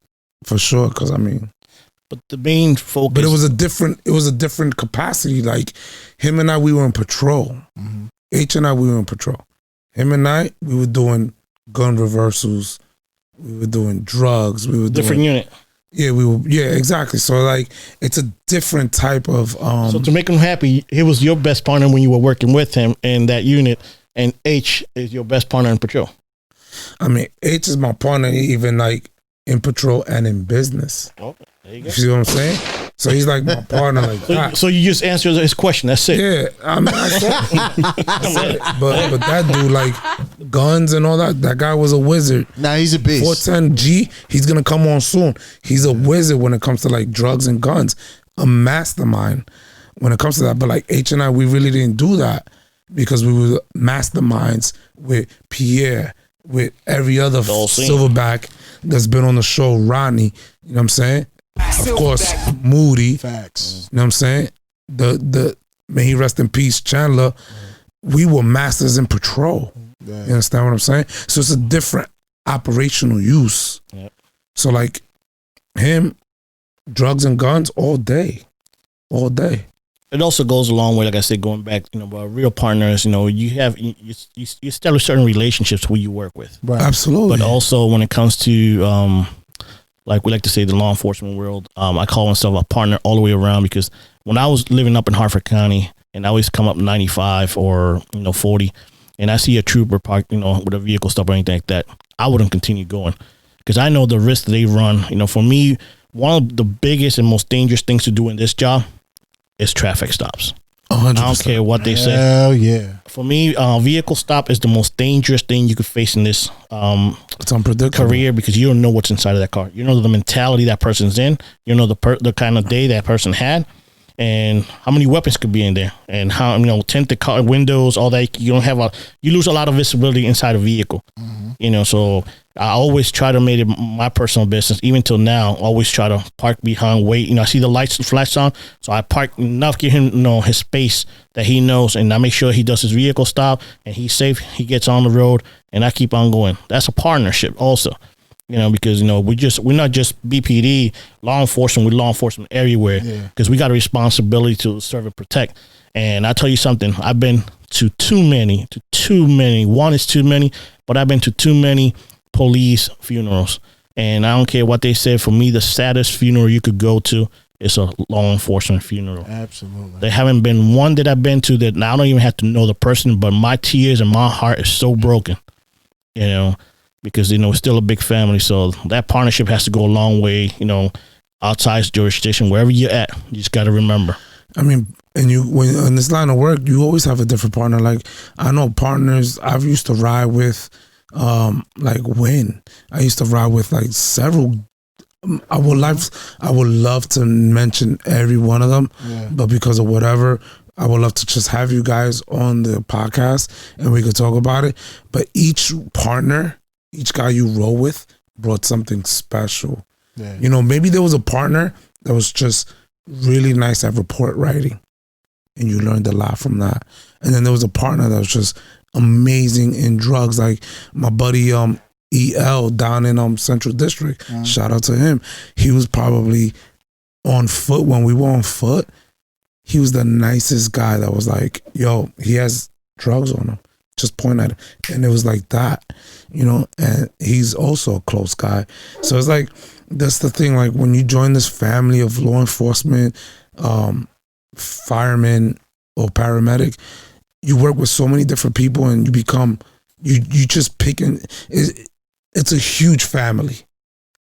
for sure. Because I mean, but the main focus. but it was a different capacity. Like him and I, we were in patrol. Mm-hmm. H and I, we were in patrol. Him and I, we were doing gun reversals. We were doing drugs. We were different doing, unit. Yeah, we were. Yeah, exactly. So like, it's a different type of. So to make him happy, he was your best partner when you were working with him in that unit, and H is your best partner in patrol. I mean, H is my partner even like in patrol and in business. Okay, there you go. You see what I'm saying? So he's like my partner like that. So you just answered his question. That's it. Yeah, I mean, I said it. But that dude, like guns and all that, that guy was a wizard. Nah, he's a beast. 410G, he's gonna come on soon. He's a wizard when it comes to like drugs and guns, a mastermind when it comes to that. But like H and I, we really didn't do that because we were masterminds with Pierre, with every other Silverback that's been on the show, Ronnie. You know what I'm saying? Of course, Moody. Facts. You know what I'm saying? The may he rest in peace, Chandler. We were masters in patrol. Yeah. You understand what I'm saying? So it's a different operational use. Yep. So like him, drugs and guns all day. All day. It also goes a long way, like I said, going back, real partners, you have, you establish certain relationships who you work with. Right. Absolutely. But also when it comes to, like we like to say, the law enforcement world, I call myself a partner all the way around because when I was living up in Hartford County and I always come up 95 or, 40 and I see a trooper parked, with a vehicle stop or anything like that, I wouldn't continue going because I know the risk that they run. For me, one of the biggest and most dangerous things to do in this job is traffic stops. 100%. I don't care what they say. Hell yeah. For me, vehicle stop is the most dangerous thing you could face in this It's unpredictable. career because you don't know what's inside of that car. You know the mentality that person's in. You know the kind of day that person had, and how many weapons could be in there, and how tinted car windows, all that. You lose a lot of visibility inside a vehicle. Mm-hmm. So I always try to make it my personal business, even till now. Always try to park behind, wait. I see the lights flash on, so I park enough, give him his space that he knows, and I make sure he does his vehicle stop and he's safe. He gets on the road, and I keep on going. That's a partnership, also. Because we're not just BPD law enforcement. We're law enforcement everywhere because we got a responsibility to serve and protect. And I tell you something, I've been to too many. One is too many, but I've been to too many police funerals. And I don't care what they said. For me, the saddest funeral you could go to is a law enforcement funeral. Absolutely. There haven't been one that I've been to that I don't even have to know the person, but my tears and my heart is so broken. Because it's still a big family, so that partnership has to go a long way. Outside jurisdiction, wherever you're at, you just got to remember. I mean, and when in this line of work, you always have a different partner. Like I know partners I've used to ride with, like Win. I used to ride with like several. I would love to mention every one of them, but because of whatever, I would love to just have you guys on the podcast and we could talk about it. But each partner, each guy you roll with brought something special. Yeah. Maybe there was a partner that was just really nice at report writing and you learned a lot from that. And then there was a partner that was just amazing in drugs, like my buddy EL down in Central District. Shout out to him. He was probably on foot when we were on foot. He was the nicest guy that was like, yo, he has drugs on him. Just point at it. And it was like that, and he's also a close guy. So it's like, that's the thing. Like when you join this family of law enforcement, firemen or paramedic, you work with so many different people and you become, you just picking, it's a huge family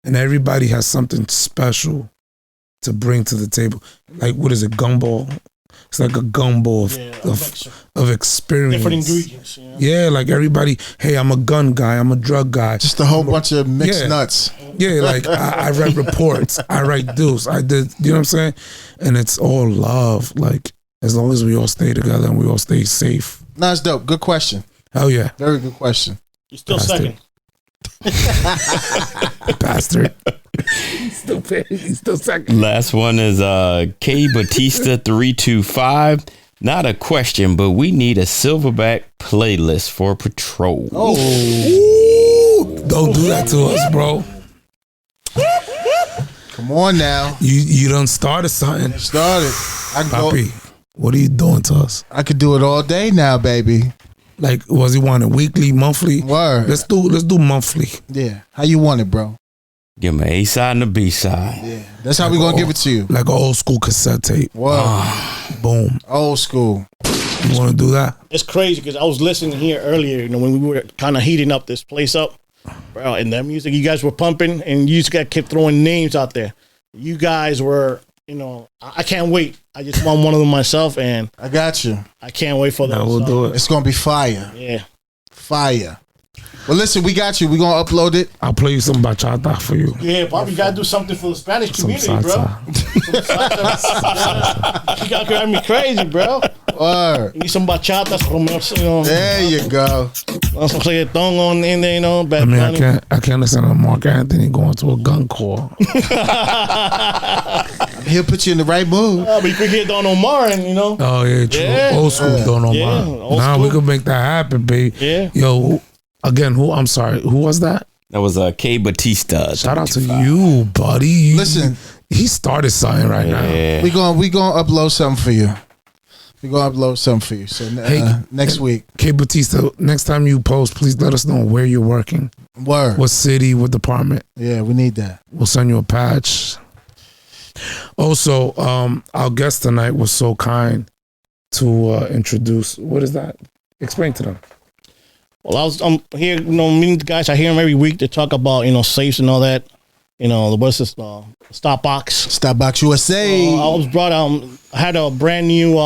and everybody has something special to bring to the table. Like, what is it? Gumball It's like a gumbo of experience. Different ingredients. You know? Yeah, like everybody. Hey, I'm a gun guy. I'm a drug guy. Just a whole bunch of mixed Yeah. nuts. Yeah, like I read reports. I write dues. I did. You know what I'm saying? And it's all love. Like as long as we all stay together and we all stay safe. No, it's dope. Good question. Hell yeah, Very good question. You're still Bastard. second. bastard. He's still second. Last one is K Batista 325. Not a question, but we need a silverback playlist for Patrol. Oh, Don't do that to us, bro. come on now. You done started something, Started. I can go. Papi. What are you doing to us? I could do it all day now, baby. Like, was he wanting weekly, monthly? Word. Let's do monthly. Yeah. How you want it, bro? Give him an A side and a B side. Yeah. That's how we gonna give it to you. Like an old school cassette tape. Word. Boom. Old school. You want to do that? It's crazy because I was listening here earlier, you know, when we were kind of heating up this place up, bro, and that music you guys were pumping, and you just kept throwing names out there. You guys were, you know, I can't wait. I just want one of them myself, and I got you. I can't wait for that. No, we'll do it. It's gonna be fire. Yeah. Fire. Well, listen, we got you. We gonna upload it. I'll play you some bachata for you. Yeah, Bobby, you gotta do something for the Spanish Some community, bro. salsa. You gotta drive me crazy, bro. Word. You need some bachatas from, you know, There you go. some reggaeton on in there, you know. I mean, I can't listen to Mark Anthony going to a gun corps. He'll put you in the right mood. But you could get Don Omar, and you know. Oh yeah, true. Yeah. Old school don't know Yeah, mine. old Nah, we school. could make that happen, babe. Yeah. Yo, again, who? I'm sorry. Who was that? That was K Batista. Shout out to 325. you, buddy. Listen. He started something right now. Yeah. We gonna upload something for you. We gonna upload something for you. So Hey. next week. K Batista, next time you post, please let us know where you're working, Word. what city, what department. Yeah, we need that. We'll send you a patch. Also, our guest tonight was so kind to introduce. What is that? Explain to them. Well, I was here, you know, meeting the guys. I hear them every week. They talk about, you know, safes and all that. You know, what's this? Stop box. Stopbox USA. I was brought. I had a brand new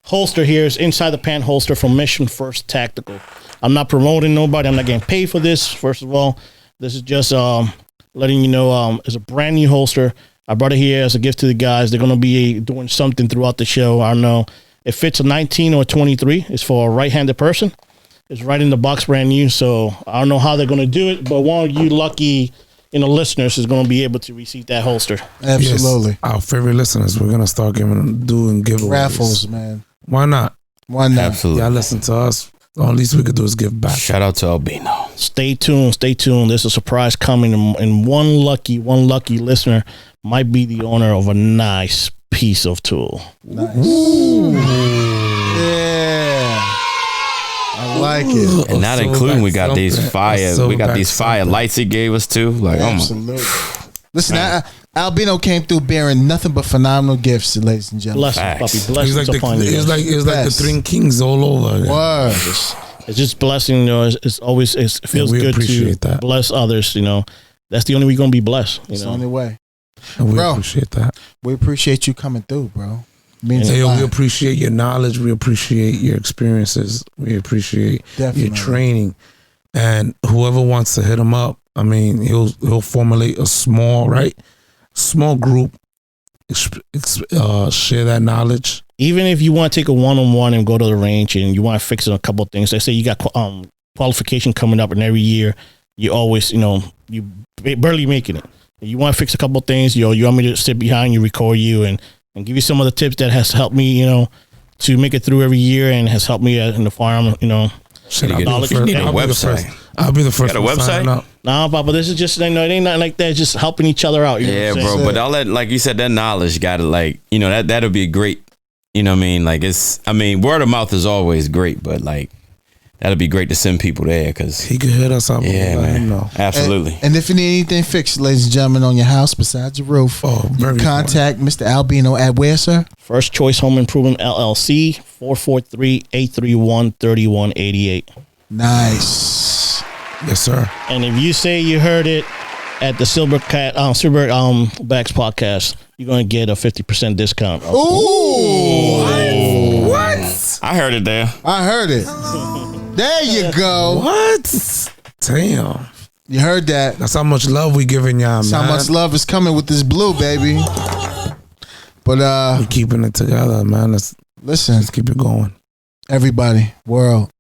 holster here. It's inside the pant holster from Mission First Tactical. I'm not promoting nobody. I'm not getting paid for this. First of all, this is just letting you know it's a brand new holster. I brought it here as a gift to the guys. They're gonna be doing something throughout the show. I don't know. It fits a 19 or a 23. It's for a right-handed person. It's right in the box, brand new. So I don't know how they're gonna do it, but one of you lucky, you know, listeners is gonna be able to receive that holster. Absolutely. Yes, our favorite listeners. We're gonna start doing giveaways. Raffles, man. Why not? Why not? Absolutely. Y'all listen to us. The least we could do is give back. Shout out to Albino. Stay tuned. Stay tuned. There's a surprise coming, and one lucky listener might be the owner of a nice piece of tool. Nice. Yeah. I like it. And not including we got these fire. We got these fire something. lights he gave us too. Like, oh my. Absolutely. Listen, Albino came through bearing nothing but phenomenal gifts, ladies and gentlemen. Blessings, Facts. puppy. Blessings It's like upon you. it's like the Yes. Three Kings all over. Again. Word. It's just blessing. You know, it's always it feels we good to appreciate that. bless others. You know, that's the only way you're gonna be blessed. You It's the know, only way. And we Bro. appreciate that. We appreciate you coming through, bro. Means Hey, a lot. we appreciate your knowledge. We appreciate your experiences. We appreciate Definitely. your training. And whoever wants to hit him up, I mean, he'll formulate a small group, share that knowledge. even if you want to take a one-on-one and go to the range and you want to fix a couple of things. Let's say you got qualification coming up, and every year you always, you barely making it. You want to fix a couple of things, you want me to sit behind you, record you, and give you some of the tips that has helped me, to make it through every year and has helped me in the farm, Shit, You need a website. I'll be the first. Got a one signing website? up. Nah, Papa, this is just, it ain't nothing like that. It's just helping each other out. You know Yeah, what I'm saying? bro. But all that, like you said, that knowledge got to that'll be great. You know what I mean? Like word of mouth is always great, but like that'll be great to send people there because He could hit us up. yeah, and let him man, know. absolutely. And if you need anything fixed, ladies and gentlemen, on your house besides your roof, Oh, very contact Mr. Albino at where, sir? First Choice Home Improvement LLC, 443-831-3188. Nice. Yes, sir. And if you say you heard it at the Silverbacks podcast, you're gonna get a 50% discount. Ooh. What? I heard it there. I heard it. There you go. What? Damn. You heard that. That's how much love we giving y'all, That's man. how much love is coming with this blue, baby. But We keeping it together, man. listen, Let's keep it going. everybody, world.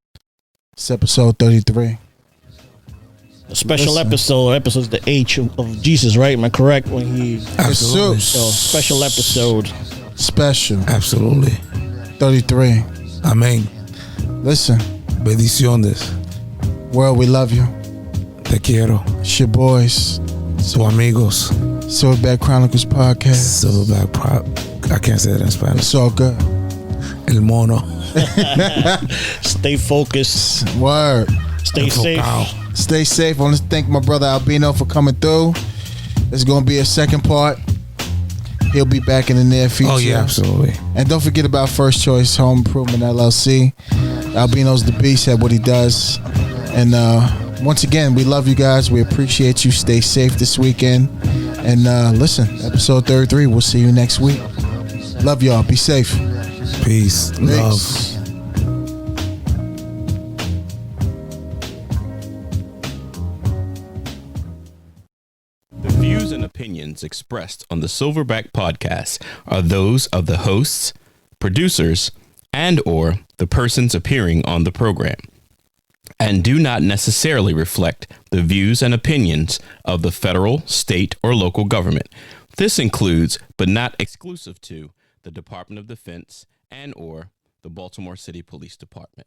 It's episode 33. A special Listen. episode's the H of Jesus, right? Am I correct? When he Absolutely. so special episode. special. Absolutely. 33. Amén. Listen, Bendiciones. world, we love you. Te quiero. It's your boys. Tu amigos. Silverback Chronicles podcast. Silverback prop. I can't say that in Spanish. It's all good. El mono. Stay focused. Word. Stay safe. Enfocado. Stay safe. I want to thank my brother Albino for coming through. There's going to be a second part. He'll be back in the near future. Oh yeah, absolutely. And don't forget about First Choice Home Improvement LLC. Albino's the beast at what he does. And once again, we love you guys. We appreciate you. Stay safe this weekend. And listen, episode 33. We'll see you next week. Love y'all. Be safe. Peace. Love. Peace. The views and opinions expressed on the Silverback podcast are those of the hosts, producers, and or the persons appearing on the program, and do not necessarily reflect the views and opinions of the federal, state, or local government. This includes, but not exclusive to, the Department of Defense and or the Baltimore City Police Department.